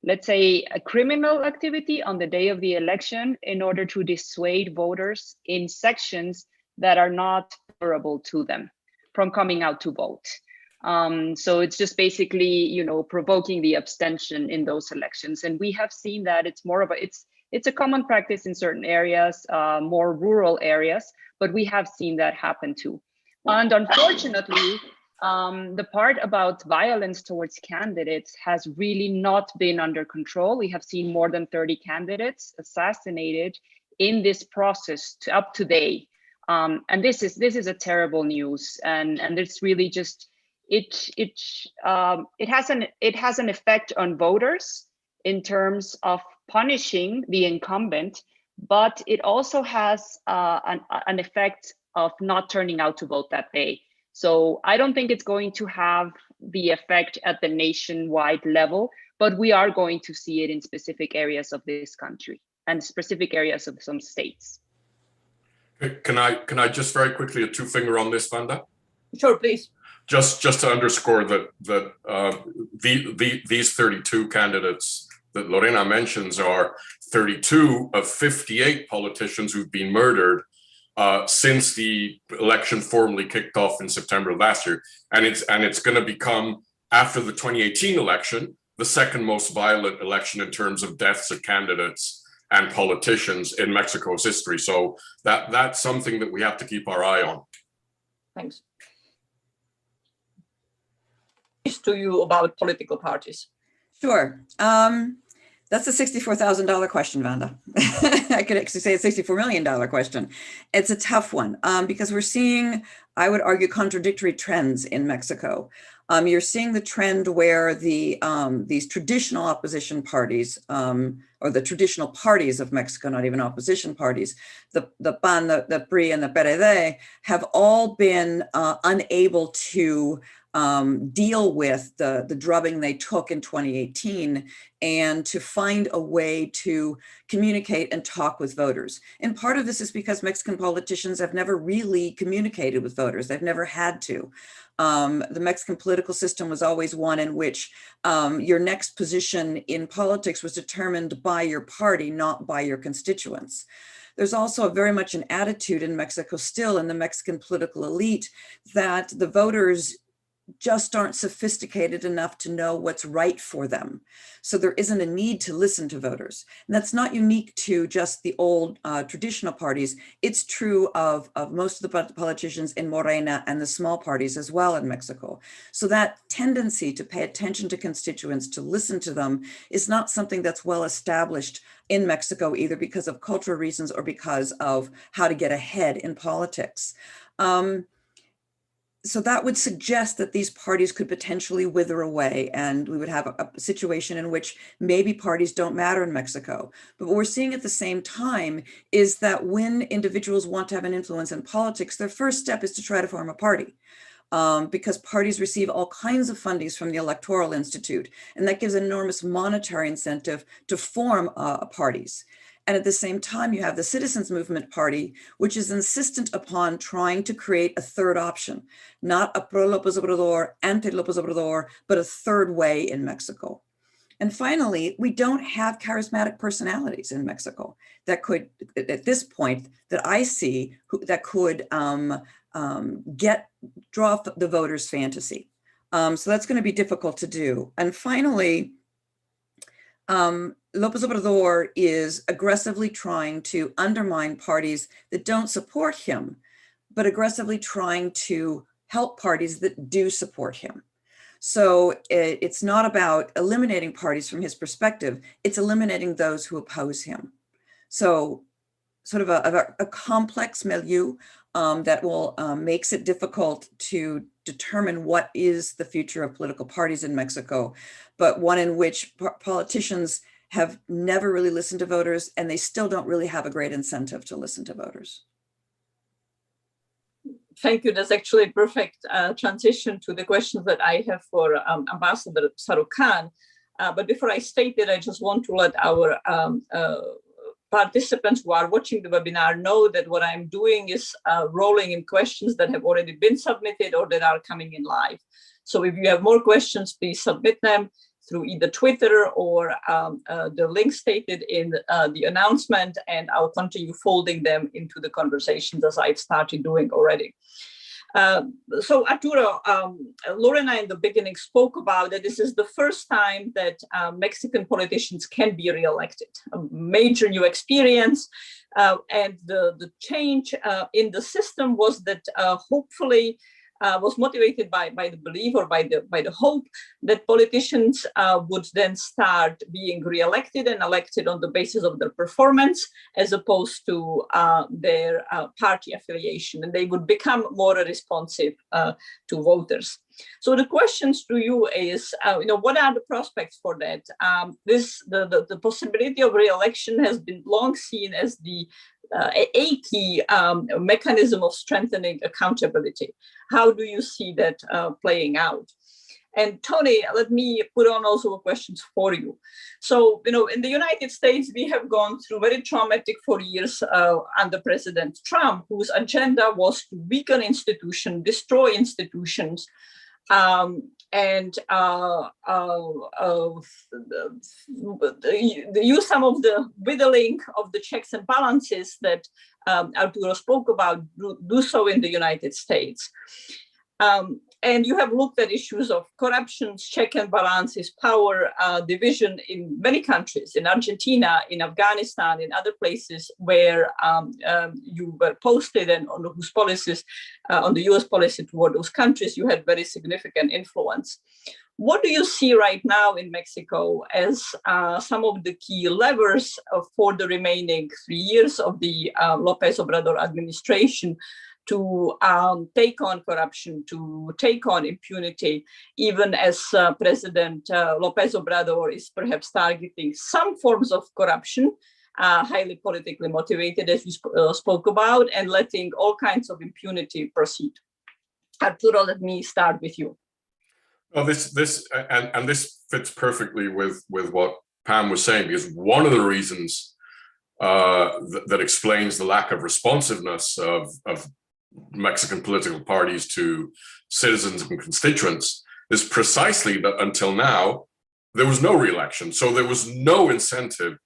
S2: let's say, a criminal activity on the day of the election in order to dissuade voters in sections that are not favorable to them from coming out to vote. So it's just basically, provoking the abstention in those elections. And we have seen that it's more of it's a common practice in certain areas, more rural areas, but we have seen that happen too. And unfortunately, the part about violence towards candidates has really not been under control. We have seen more than 30 candidates assassinated in this process up to date. And this is a terrible news, and it's really just it has an effect on voters in terms of punishing the incumbent, but it also has an effect of not turning out to vote that day. So I don't think it's going to have the effect at the nationwide level, but we are going to see it in specific areas of this country and specific areas of some states.
S4: Can I just very quickly a two-finger on this, Wanda?
S1: Sure, please.
S4: Just to underscore that these 32 candidates that Lorena mentions are 32 of 58 politicians who've been murdered since the election formally kicked off in September of last year, and it's going to become, after the 2018 election, the second most violent election in terms of deaths of candidates and politicians in Mexico's history. So that's something that we have to keep our eye on.
S1: Thanks. To you about political parties.
S3: Sure. That's a $64,000 question, Wanda. I could actually say a $64 million question. It's a tough one because we're seeing, I would argue, contradictory trends in Mexico. You're seeing the trend where these traditional opposition parties, or the traditional parties of Mexico, not even opposition parties, the PAN, the PRI, and the PRD, have all been unable to deal with the drubbing they took in 2018 and to find a way to communicate and talk with voters. And part of this is because Mexican politicians have never really communicated with voters. They've never had to. The Mexican political system was always one in which your next position in politics was determined by your party, not by your constituents. There's also very much an attitude in Mexico still in the Mexican political elite that the voters just aren't sophisticated enough to know what's right for them. So there isn't a need to listen to voters. And that's not unique to just the old traditional parties. It's true of most of the politicians in Morena and the small parties as well in Mexico. So that tendency to pay attention to constituents, to listen to them, is not something that's well established in Mexico, either because of cultural reasons or because of how to get ahead in politics. So that would suggest that these parties could potentially wither away, and we would have a situation in which maybe parties don't matter in Mexico. But what we're seeing at the same time is that when individuals want to have an influence in politics, their first step is to try to form a party. Because parties receive all kinds of fundings from the Electoral Institute, and that gives an enormous monetary incentive to form parties. And at the same time, you have the Citizens Movement Party, which is insistent upon trying to create a third option, not a pro-López Obrador, anti-López Obrador, but a third way in Mexico. And finally, we don't have charismatic personalities in Mexico that could, at this point, that I see, that could draw the voters' fantasy. So that's going to be difficult to do. And finally, López Obrador is aggressively trying to undermine parties that don't support him, but aggressively trying to help parties that do support him. So it's not about eliminating parties from his perspective, it's eliminating those who oppose him. So sort of a complex milieu that will makes it difficult to determine what is the future of political parties in Mexico, but one in which politicians have never really listened to voters, and they still don't really have a great incentive to listen to voters.
S1: Thank you. That's actually a perfect transition to the questions that I have for Ambassador Sarukhan. But before I state it, I just want to let our participants who are watching the webinar know that what I'm doing is rolling in questions that have already been submitted or that are coming in live. So if you have more questions, please submit them through either Twitter or the link stated in the announcement, and I'll continue folding them into the conversations as I've started doing already. So Arturo, Lorena in the beginning spoke about that this is the first time that Mexican politicians can be reelected, a major new experience. And the change in the system was that hopefully was motivated by the belief or by the hope that politicians would then start being re-elected and elected on the basis of their performance as opposed to their party affiliation, and they would become more responsive to voters. So the questions to you is, what are the prospects for that? The possibility of re-election has been long seen as the a key mechanism of strengthening accountability. How do you see that playing out? And Tony, let me put on also questions for you. So, in the United States, we have gone through very traumatic 4 years under President Trump, whose agenda was to weaken institutions, destroy institutions, and use some of the whittling of the checks and balances that Arturo spoke about, do so in the United States. And you have looked at issues of corruption, check and balances, power division in many countries, in Argentina, in Afghanistan, in other places where you were posted and on whose policies, on the US policy toward those countries, you had very significant influence. What do you see right now in Mexico as some of the key levers for the remaining 3 years of the López Obrador administration to take on corruption, to take on impunity, even as President López Obrador is perhaps targeting some forms of corruption, highly politically motivated, as we spoke about, and letting all kinds of impunity proceed. Arturo, let me start with you.
S4: Well, this fits perfectly with what Pam was saying, because one of the reasons that explains the lack of responsiveness of Mexican political parties to citizens and constituents is precisely that until now, there was no re-election. So there was no incentive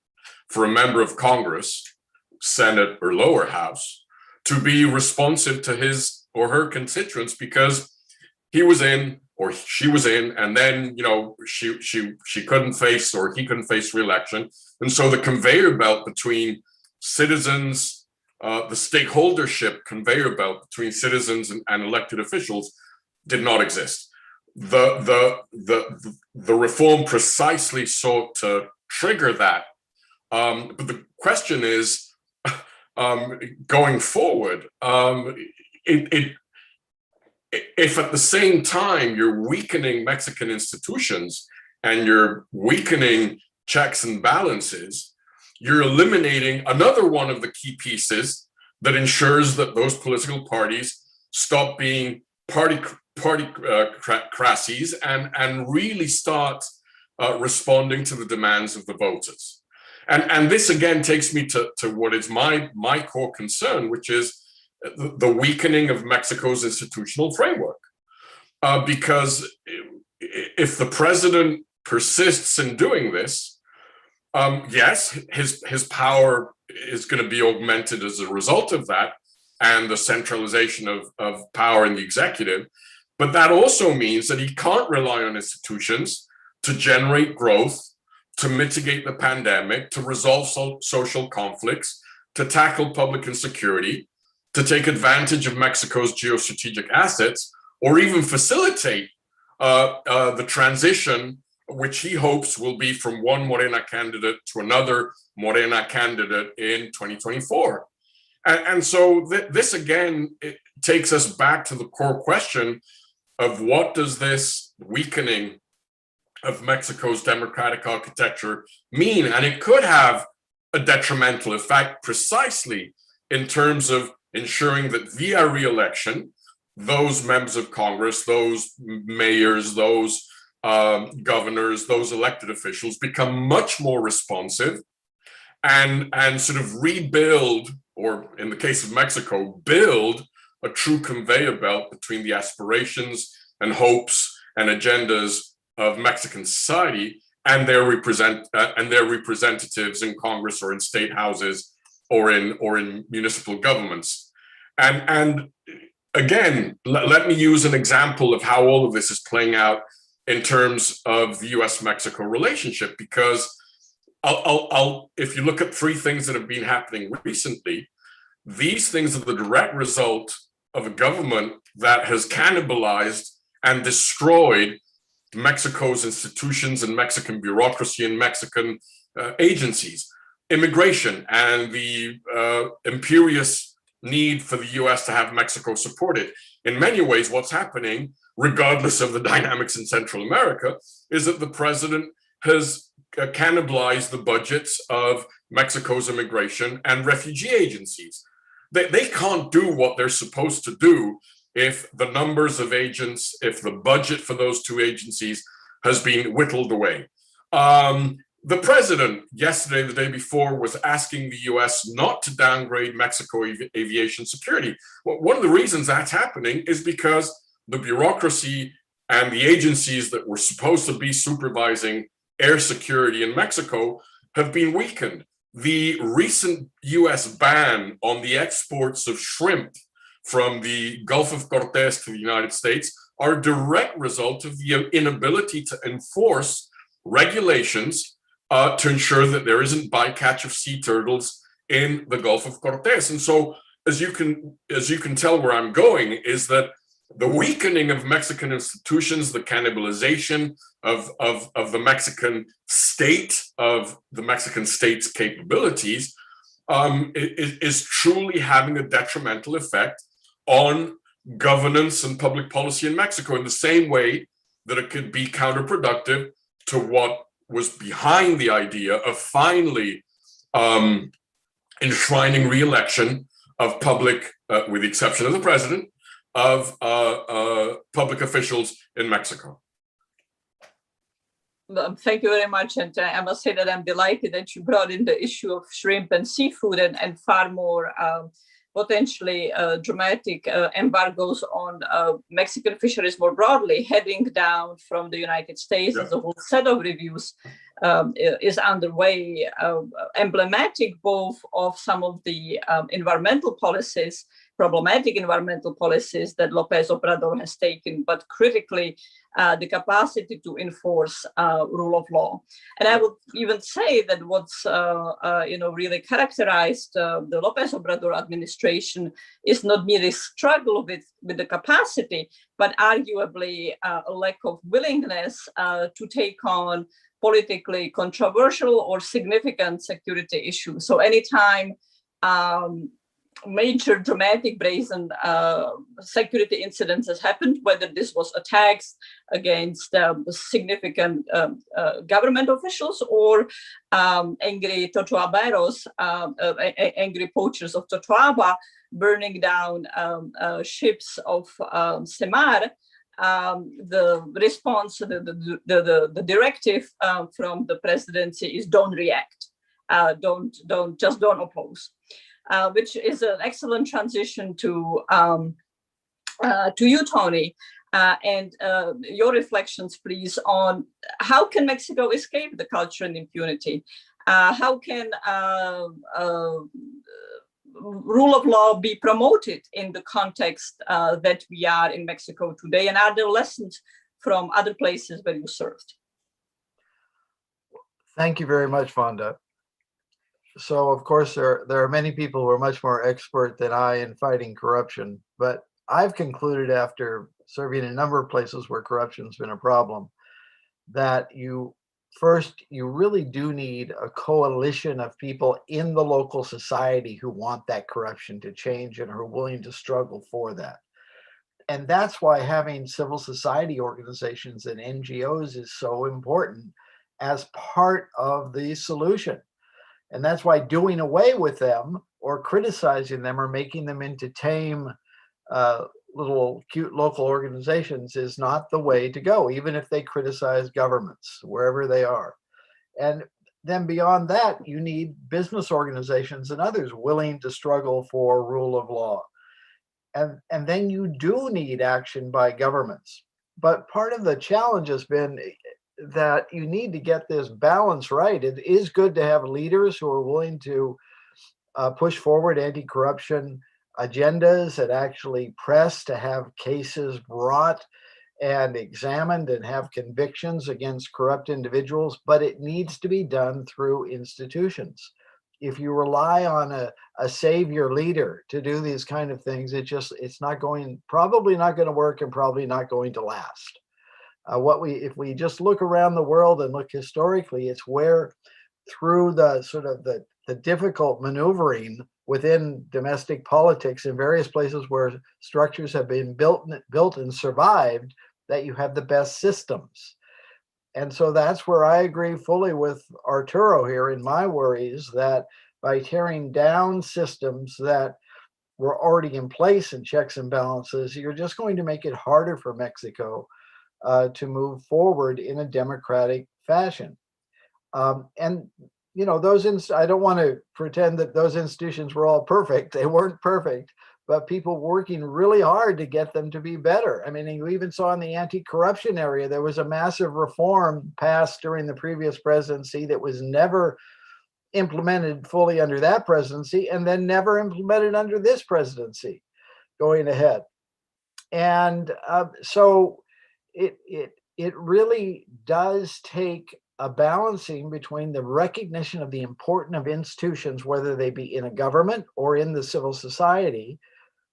S4: for a member of Congress, Senate or lower house, to be responsive to his or her constituents, because he was in or she was in, and then she couldn't face or he couldn't face re-election. And so the conveyor belt between citizens, the stakeholdership conveyor belt between citizens and elected officials did not exist. The reform precisely sought to trigger that. But the question is, going forward, if at the same time you're weakening Mexican institutions and you're weakening checks and balances, you're eliminating another one of the key pieces that ensures that those political parties stop being partycracies and really start responding to the demands of the voters. And this again takes me to what is my core concern, which is the weakening of Mexico's institutional framework. Because if the president persists in doing this, yes, his power is going to be augmented as a result of that, and the centralization of power in the executive. But that also means that he can't rely on institutions to generate growth, to mitigate the pandemic, to resolve social conflicts, to tackle public insecurity, to take advantage of Mexico's geostrategic assets, or even facilitate the transition, which he hopes will be from one Morena candidate to another Morena candidate in 2024. And so this again, it takes us back to the core question of what does this weakening of Mexico's democratic architecture mean? And it could have a detrimental effect precisely in terms of ensuring that via re-election, those members of Congress, those mayors, those governors, those elected officials become much more responsive and sort of rebuild, or in the case of Mexico, build a true conveyor belt between the aspirations and hopes and agendas of Mexican society and their representatives in Congress or in state houses or in municipal governments. And again, let me use an example of how all of this is playing out in terms of the US-Mexico relationship, because if you look at three things that have been happening recently, these things are the direct result of a government that has cannibalized and destroyed Mexico's institutions and Mexican bureaucracy and Mexican agencies. Immigration and the imperious need for the US to have Mexico supported. In many ways, what's happening, regardless of the dynamics in Central America, is that the president has cannibalized the budgets of Mexico's immigration and refugee agencies. They can't do what they're supposed to do if the numbers of agents, if the budget for those two agencies has been whittled away. The president yesterday, the day before, was asking the US not to downgrade Mexico aviation security. Well, one of the reasons that's happening is because the bureaucracy and the agencies that were supposed to be supervising air security in Mexico have been weakened. The recent US ban on the exports of shrimp from the Gulf of Cortez to the United States are a direct result of the inability to enforce regulations to ensure that there isn't bycatch of sea turtles in the Gulf of Cortez. And so, as you can tell where I'm going, is that the weakening of Mexican institutions, the cannibalization of the Mexican state, of the Mexican state's capabilities, is truly having a detrimental effect on governance and public policy in Mexico, in the same way that it could be counterproductive to what was behind the idea of finally enshrining re-election of public, with the exception of the president, of public officials in Mexico.
S1: Thank you very much. And I must say that I'm delighted that you brought in the issue of shrimp and seafood and far more potentially dramatic embargoes on Mexican fisheries more broadly, heading down from the United States. As a whole set of reviews is underway, emblematic both of some of the environmental policies, problematic environmental policies that López Obrador has taken, but critically the capacity to enforce rule of law. And I would even say that what's really characterized the López Obrador administration is not merely struggle with the capacity, but arguably a lack of willingness to take on politically controversial or significant security issues. So anytime major dramatic brazen security incidents has happened, whether this was attacks against significant government officials or angry Totoaberos, angry poachers of Totoaba, burning down ships of Semar, the response, the directive from the presidency is don't react, don't oppose. Which is an excellent transition to you, Tony, and your reflections, please, on how can Mexico escape the culture and impunity? How can rule of law be promoted in the context that we are in Mexico today? And are there lessons from other places where you served?
S5: Thank you very much, Fonda. So, of course, there are many people who are much more expert than I in fighting corruption, but I've concluded after serving in a number of places where corruption's been a problem, that you really do need a coalition of people in the local society who want that corruption to change and are willing to struggle for that. And that's why having civil society organizations and NGOs is so important as part of the solution. And that's why doing away with them or criticizing them or making them into tame little cute local organizations is not the way to go, even if they criticize governments, wherever they are. And then beyond that, you need business organizations and others willing to struggle for rule of law. And then you do need action by governments. But part of the challenge has been that you need to get this balance right. It is good to have leaders who are willing to push forward anti-corruption agendas and actually press to have cases brought and examined and have convictions against corrupt individuals, but it needs to be done through institutions. If you rely on a savior leader to do these kind of things, it's probably not going to work and probably not going to last. If we just look around the world and look historically, it's where through the sort of the difficult maneuvering within domestic politics in various places where structures have been built and survived, that you have the best systems. And so that's where I agree fully with Arturo here in my worries that by tearing down systems that were already in place in checks and balances, you're just going to make it harder for Mexico to move forward in a democratic fashion. And you know, I don't want to pretend that those institutions were all perfect. They weren't perfect, but people working really hard to get them to be better. I mean, you even saw in the anti-corruption area, there was a massive reform passed during the previous presidency that was never implemented fully under that presidency and then never implemented under this presidency going ahead. And so it really does take a balancing between the recognition of the importance of institutions, whether they be in a government or in the civil society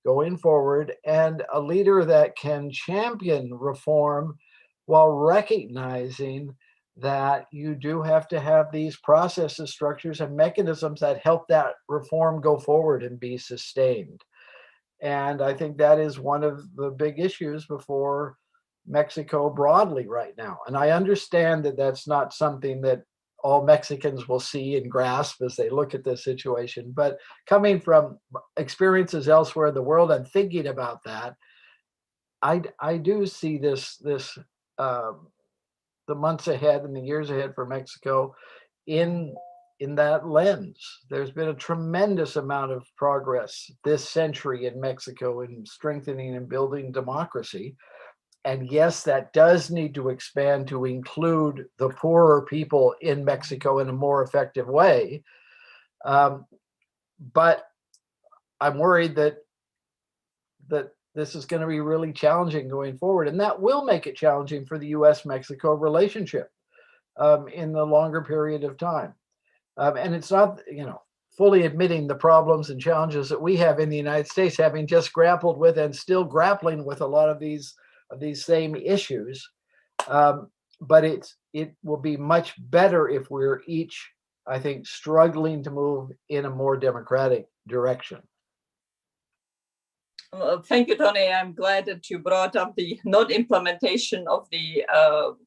S5: going forward, and a leader that can champion reform while recognizing that you do have to have these processes, structures, and mechanisms that help that reform go forward and be sustained. And I think that is one of the big issues before Mexico broadly right now. And I understand that that's not something that all Mexicans will see and grasp as they look at this situation. But coming from experiences elsewhere in the world and thinking about that, I do see the months ahead and the years ahead for Mexico in that lens. There's been a tremendous amount of progress this century in Mexico in strengthening and building democracy. And yes, that does need to expand to include the poorer people in Mexico in a more effective way. But I'm worried that this is going to be really challenging going forward. And that will make it challenging for the US-Mexico relationship in the longer period of time. And it's not, fully admitting the problems and challenges that we have in the United States, having just grappled with and still grappling with a lot of these same issues. But it will be much better if we're each, I think, struggling to move in a more democratic direction.
S1: Thank you, Tony. I'm glad that you brought up the not implementation of the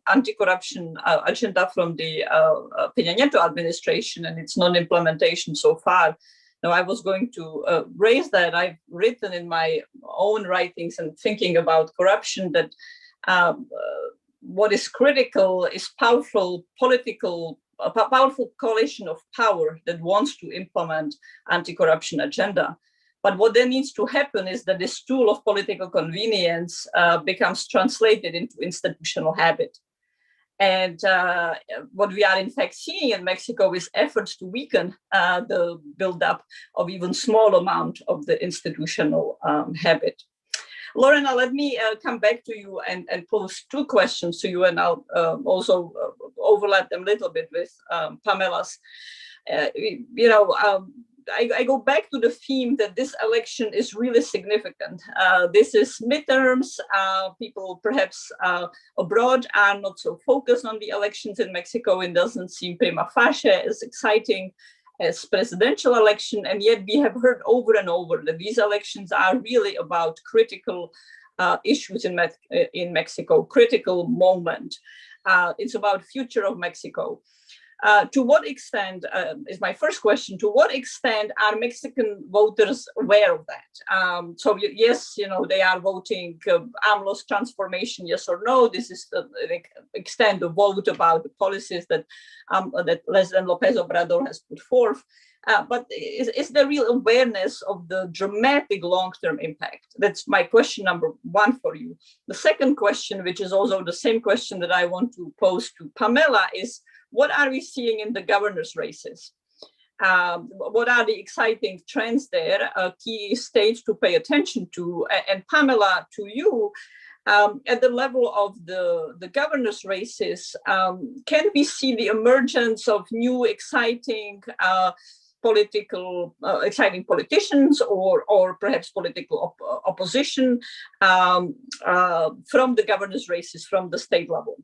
S1: anti-corruption agenda from the Peña Nieto administration and its non-implementation so far. Now, I was going to raise that. I've written in my own writings and thinking about corruption that what is critical is a powerful coalition of power that wants to implement anti-corruption agenda. But what then needs to happen is that this tool of political convenience becomes translated into institutional habit. And what we are in fact seeing in Mexico is efforts to weaken the buildup of even small amount of the institutional habit. Lorena, let me come back to you and pose two questions to you, and I'll also overlap them a little bit with Pamela's. I go back to the theme that this election is really significant. This is midterms. People perhaps abroad are not so focused on the elections in Mexico. It doesn't seem prima facie as exciting as presidential election. And yet we have heard over and over that these elections are really about critical issues in Mexico, critical moment. It's about future of Mexico. To what extent, is my first question, to what extent are Mexican voters aware of that? So yes, they are voting AMLO's transformation, yes or no. This is the extent of vote about the policies that President López Obrador has put forth. But is there real awareness of the dramatic long-term impact? That's my question number one for you. The second question, which is also the same question that I want to pose to Pamela, is what are we seeing in the governor's races? What are the exciting trends there, key states to pay attention to? And Pamela, to you, at the level of the governor's races, can we see the emergence of new exciting exciting politicians or perhaps political opposition from the governor's races from the state level?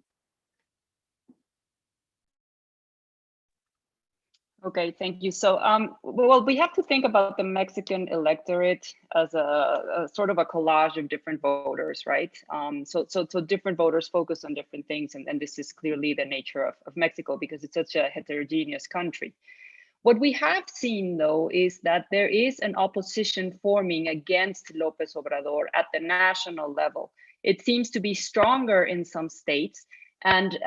S2: Okay, thank you. So, well, we have to think about the Mexican electorate as a sort of a collage of different voters, right? So different voters focus on different things, and this is clearly the nature of Mexico because it's such a heterogeneous country. What we have seen, though, is that there is an opposition forming against López Obrador at the national level. It seems to be stronger in some states, and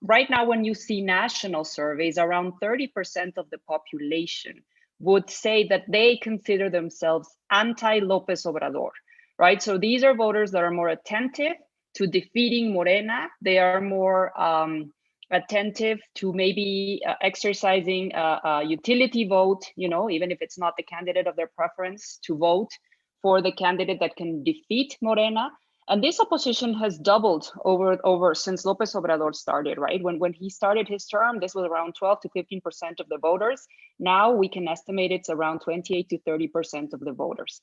S2: right now, when you see national surveys, around 30% of the population would say that they consider themselves anti-López Obrador, right? So these are voters that are more attentive to defeating Morena. They are more attentive to maybe exercising a utility vote, even if it's not the candidate of their preference, to vote for the candidate that can defeat Morena. And this opposition has doubled over since López Obrador started, right? When he started his term, this was around 12 to 15% of the voters. Now we can estimate it's around 28 to 30% of the voters.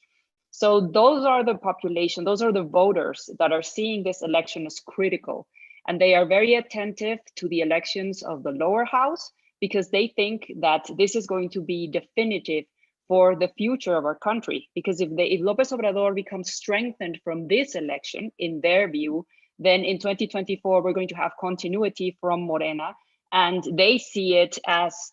S2: So those are the population, those are the voters that are seeing this election as critical. And they are very attentive to the elections of the lower house because they think that this is going to be definitive for the future of our country. Because if López Obrador becomes strengthened from this election, in their view, then in 2024, we're going to have continuity from Morena, and they see it as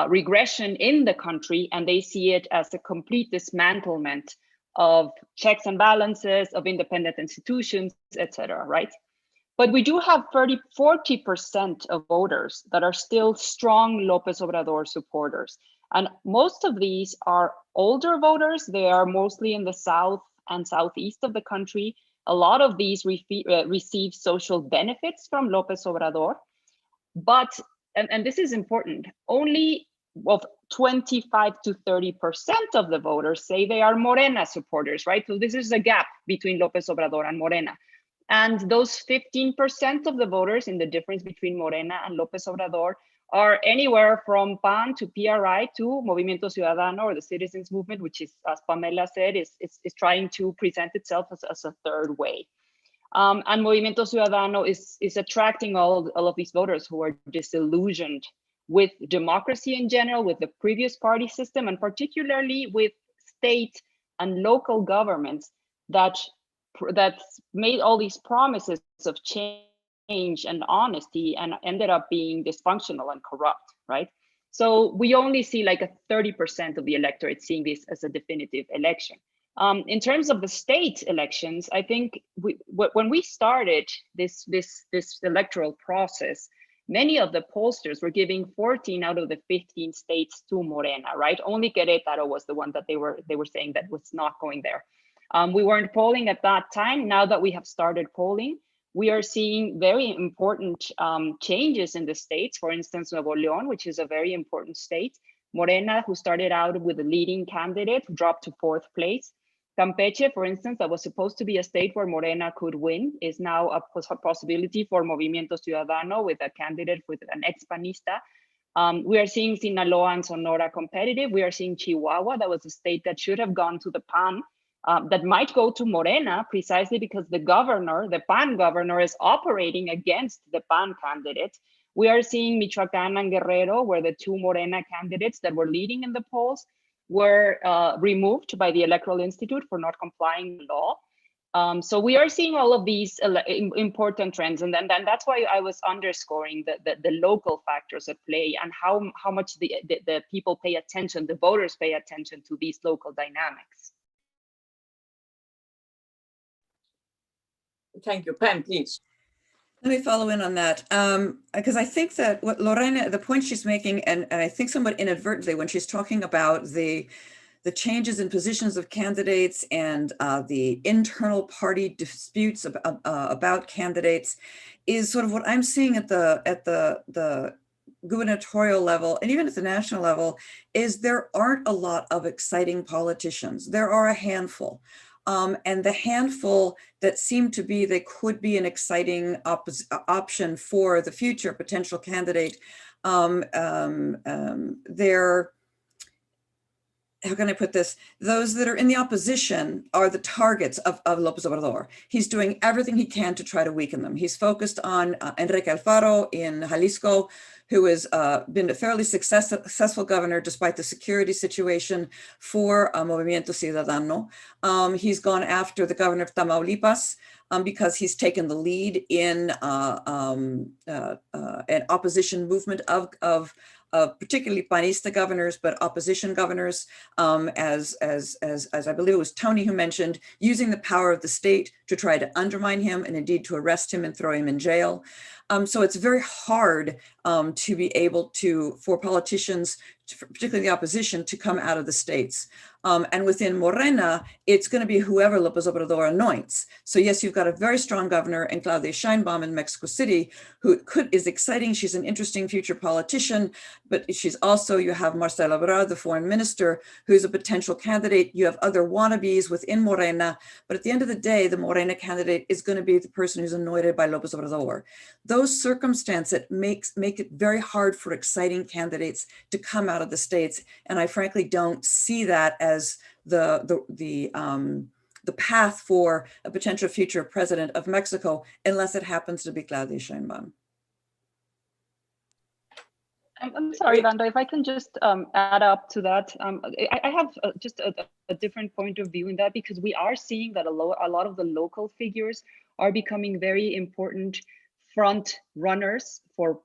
S2: regression in the country, and they see it as a complete dismantlement of checks and balances, of independent institutions, etc., right? But we do have 40% of voters that are still strong López Obrador supporters. And most of these are older voters. They are mostly in the south and southeast of the country. A lot of these receive social benefits from López Obrador. But, and this is important, only of 25 to 30% of the voters say they are Morena supporters, right? So this is a gap between López Obrador and Morena. And those 15% of the voters, in the difference between Morena and López Obrador, are anywhere from PAN to PRI to Movimiento Ciudadano, or the Citizens Movement, which is, as Pamela said, is trying to present itself as a third way. And Movimiento Ciudadano is attracting all of these voters who are disillusioned with democracy in general, with the previous party system, and particularly with state and local governments that's made all these promises of change and honesty and ended up being dysfunctional and corrupt, right? So we only see like a 30% of the electorate seeing this as a definitive election. In terms of the state elections, I think when we started this electoral process, many of the pollsters were giving 14 out of the 15 states to Morena, right? Only Querétaro was the one that they were saying that was not going there. We weren't polling at that time. Now that we have started polling, we are seeing very important changes in the states. For instance, Nuevo León, which is a very important state. Morena, who started out with a leading candidate, dropped to 4th place. Campeche, for instance, that was supposed to be a state where Morena could win, is now a possibility for Movimiento Ciudadano with a candidate with an ex-panista. We are seeing Sinaloa and Sonora competitive. We are seeing Chihuahua, that was a state that should have gone to the PAN, that might go to Morena precisely because the governor, the PAN governor, is operating against the PAN candidate. We are seeing Michoacán and Guerrero, where the two Morena candidates that were leading in the polls were removed by the Electoral Institute for not complying with law. So we are seeing all of these important trends, and then that's why I was underscoring the local factors at play and how much the people pay attention, the voters pay attention to these local dynamics.
S1: Thank you. Pam, please.
S3: Let me follow in on that, because I think that what Lorena, the point she's making, and I think somewhat inadvertently when she's talking about the changes in positions of candidates and the internal party disputes about candidates, is sort of what I'm seeing at the gubernatorial level and even at the national level, is there aren't a lot of exciting politicians. There are a handful. And the handful that seem to be, they could be an exciting option for the future potential candidate. They're, how can I put this? Those that are in the opposition are the targets of López Obrador. He's doing everything he can to try to weaken them. He's focused on Enrique Alfaro in Jalisco, who has been a fairly successful governor despite the security situation for Movimiento Ciudadano. He's gone after the governor of Tamaulipas because he's taken the lead in an opposition movement of particularly panista governors, but opposition governors, as I believe it was Tony who mentioned, using the power of the state to try to undermine him and indeed to arrest him and throw him in jail. So it's very hard to be able to, for politicians, particularly the opposition, to come out of the states. And within Morena, it's going to be whoever López Obrador anoints. So yes, you've got a very strong governor in Claudia Sheinbaum in Mexico City, who is exciting. She's an interesting future politician, but she's also, you have Marcelo Ebrard, the foreign minister, who's a potential candidate. You have other wannabes within Morena, but at the end of the day, the Morena candidate is going to be the person who's anointed by López Obrador. Those circumstances make it very hard for exciting candidates to come out of the states, and I frankly don't see that as the path for a potential future president of Mexico, unless it happens to be Claudia Sheinbaum.
S2: I'm sorry, Vanda, if I can just add up to that. I have just a different point of view in that, because we are seeing that a lot of the local figures are becoming very important front runners for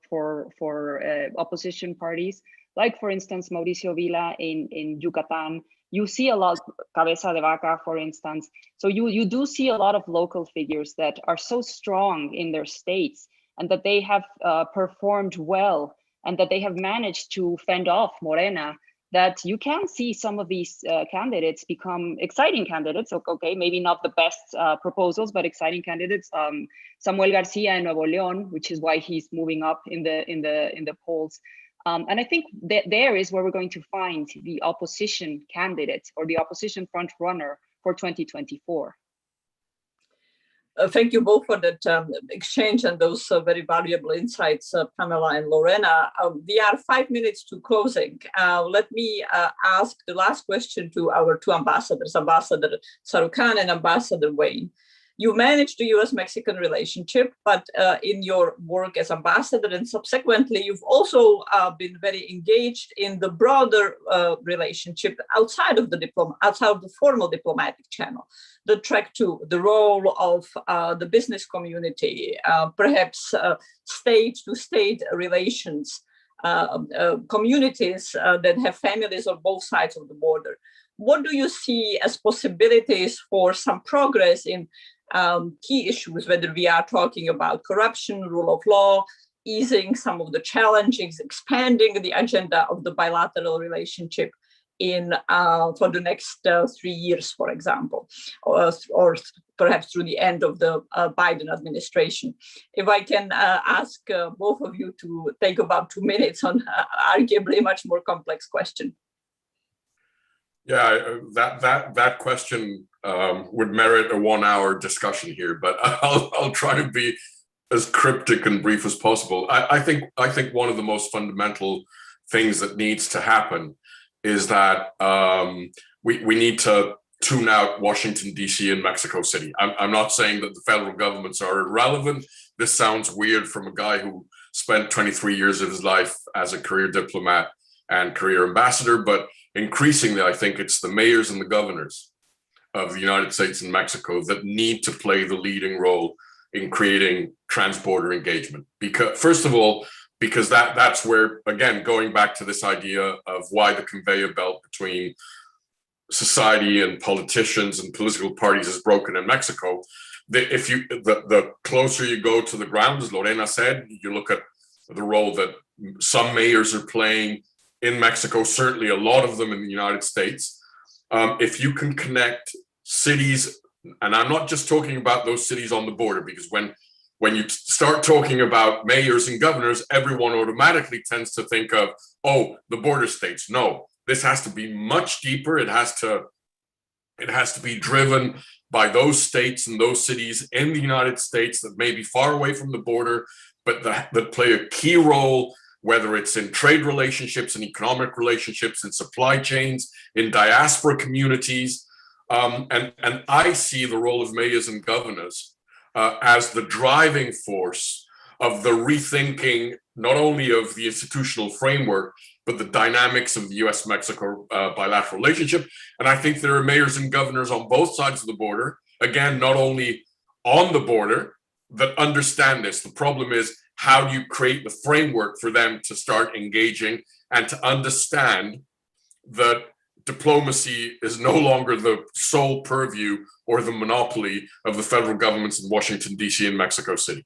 S2: opposition parties. Like, for instance, Mauricio Vila in Yucatan. You see a lot, Cabeza de Vaca, for instance. So you do see a lot of local figures that are so strong in their states, and that they have performed well, and that they have managed to fend off Morena, that you can see some of these candidates become exciting candidates. Okay, maybe not the best proposals, but exciting candidates. Samuel Garcia in Nuevo León, which is why he's moving up in the polls. And I think that there is where we're going to find the opposition candidate or the opposition front runner for 2024.
S1: Thank you both for that exchange and those very valuable insights, Pamela and Lorena. We are 5 minutes to closing. Let me ask the last question to our two ambassadors, Ambassador Sarukan and Ambassador Wayne. You manage the US-Mexican relationship, but in your work as ambassador and subsequently, you've also been very engaged in the broader relationship outside of the formal diplomatic channel. The track to the role of the business community, perhaps state-to-state relations, communities that have families on both sides of the border. What do you see as possibilities for some progress in key issues, whether we are talking about corruption, rule of law, easing some of the challenges, expanding the agenda of the bilateral relationship for the next 3 years, for example, or perhaps through the end of the Biden administration. If I can ask both of you to take about 2 minutes on arguably a much more complex question.
S4: Yeah, that question would merit a 1-hour discussion here, but I'll try to be as cryptic and brief as possible. I think one of the most fundamental things that needs to happen is that we need to tune out Washington, D.C. and Mexico City. I'm not saying that the federal governments are irrelevant. This sounds weird from a guy who spent 23 years of his life as a career diplomat and career ambassador, but increasingly, I think it's the mayors and the governors of the United States and Mexico that need to play the leading role in creating trans-border engagement. Because, first of all, because that's where, again, going back to this idea of why the conveyor belt between society and politicians and political parties is broken in Mexico. The closer you go to the ground, as Lorena said, you look at the role that some mayors are playing in Mexico, certainly a lot of them in the United States. If you can connect cities, and I'm not just talking about those cities on the border, because when you start talking about mayors and governors, everyone automatically tends to think of, oh, the border states. No, this has to be much deeper. It has to be driven by those states and those cities in the United States that may be far away from the border, but that play a key role, whether it's in trade relationships and economic relationships, in supply chains, in diaspora communities. And I see the role of mayors and governors as the driving force of the rethinking, not only of the institutional framework, but the dynamics of the US-Mexico bilateral relationship. And I think there are mayors and governors on both sides of the border, again, not only on the border, that understand this. The problem is, how do you create the framework for them to start engaging and to understand that diplomacy is no longer the sole purview or the monopoly of the federal governments in Washington, D.C. and Mexico City?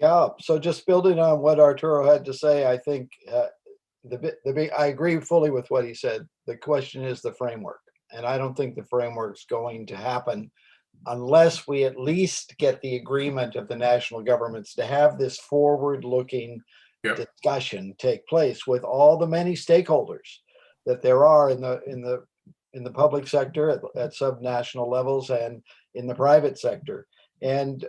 S5: Yeah, so just building on what Arturo had to say, I think I agree fully with what he said. The question is the framework. And I don't think the framework's going to happen unless we at least get the agreement of the national governments to have this forward-looking discussion take place with all the many stakeholders that there are in the public sector at subnational levels and in the private sector, and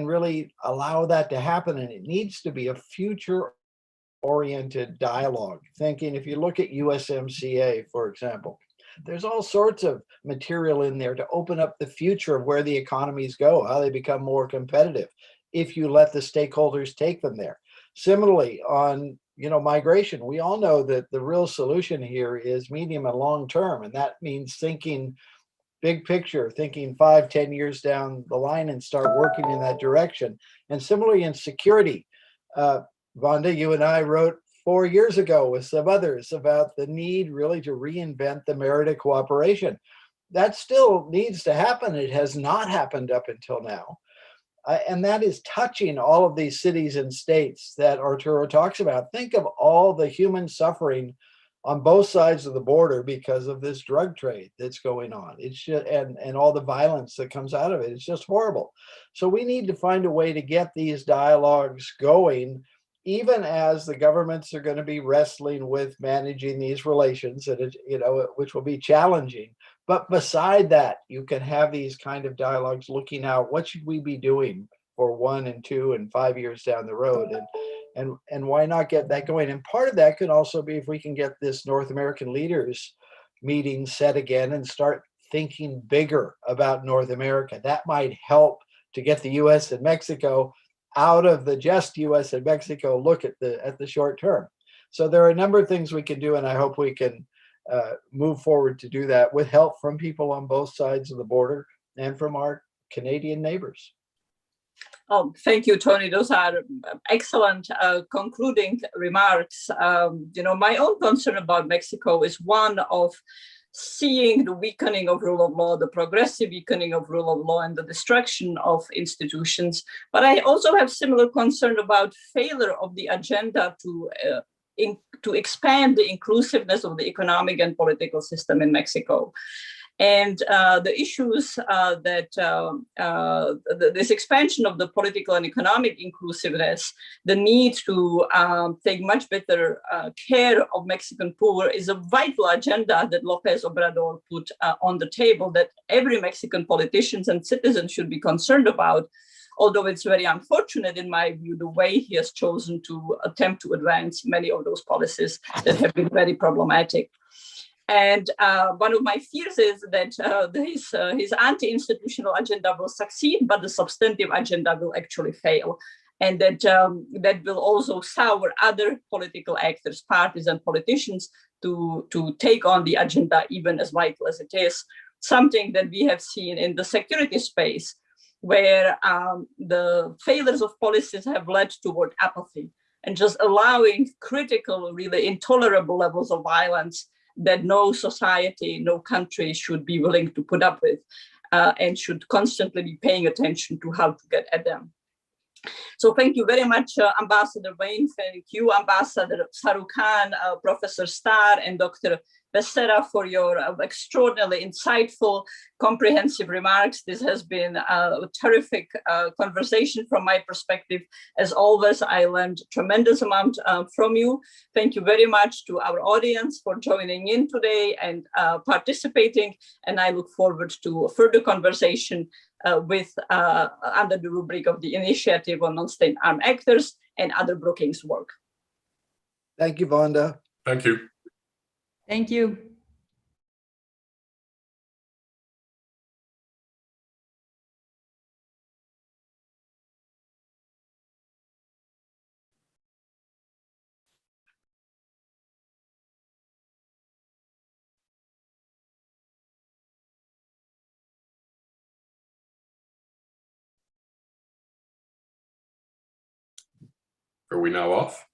S5: really allow that to happen. And it needs to be a future-oriented dialogue. Thinking, if you look at USMCA, for example, there's all sorts of material in there to open up the future of where the economies go, how they become more competitive, if you let the stakeholders take them there. Similarly, on migration, we all know that the real solution here is medium and long term, and that means thinking big picture, thinking 5-10 years down the line and start working in that direction. And similarly in security, Vonda, you and I wrote 4 years ago with some others about the need really to reinvent the merit of cooperation. That still needs to happen. It has not happened up until now. And that is touching all of these cities and states that Arturo talks about. Think of all the human suffering on both sides of the border because of this drug trade that's going on. It's just, and all the violence that comes out of it. It's just horrible. So we need to find a way to get these dialogues going, even as the governments are going to be wrestling with managing these relations, and which will be challenging. But beside that, you can have these kind of dialogues looking out, what should we be doing for 1 and 2 and 5 years down the road? And why not get that going? And part of that could also be if we can get this North American leaders meeting set again and start thinking bigger about North America. That might help to get the US and Mexico out of the just US and Mexico look at the short term. So there are a number of things we can do, and I hope we can move forward to do that with help from people on both sides of the border and from our Canadian neighbors.
S1: Oh, thank you, Tony. Those are excellent concluding remarks. My own concern about Mexico is one of seeing the weakening of rule of law, the progressive weakening of rule of law, and the destruction of institutions. But I also have similar concern about failure of the agenda to expand the inclusiveness of the economic and political system in Mexico. And the issues that this expansion of the political and economic inclusiveness, the need to take much better care of Mexican poor is a vital agenda that López Obrador put on the table that every Mexican politician and citizen should be concerned about. Although it's very unfortunate, in my view, the way he has chosen to attempt to advance many of those policies that have been very problematic. And one of my fears is that his anti-institutional agenda will succeed, but the substantive agenda will actually fail. And that will also sour other political actors, parties, and politicians to take on the agenda, even as vital as it is. Something that we have seen in the security space, where the failures of policies have led toward apathy and just allowing critical, really intolerable levels of violence that no society, no country should be willing to put up with and should constantly be paying attention to how to get at them. So thank you very much, Ambassador Wayne. Thank you, Ambassador Sarukan, Professor Starr, and Dr. Becerra for your extraordinarily insightful, comprehensive remarks. This has been a terrific conversation from my perspective. As always, I learned a tremendous amount from you. Thank you very much to our audience for joining in today and participating. And I look forward to a further conversation under the rubric of the Initiative on Non-State Armed Actors and other Brookings work.
S5: Thank you, Vonda.
S4: Thank you.
S6: Thank you.
S4: Are we now off?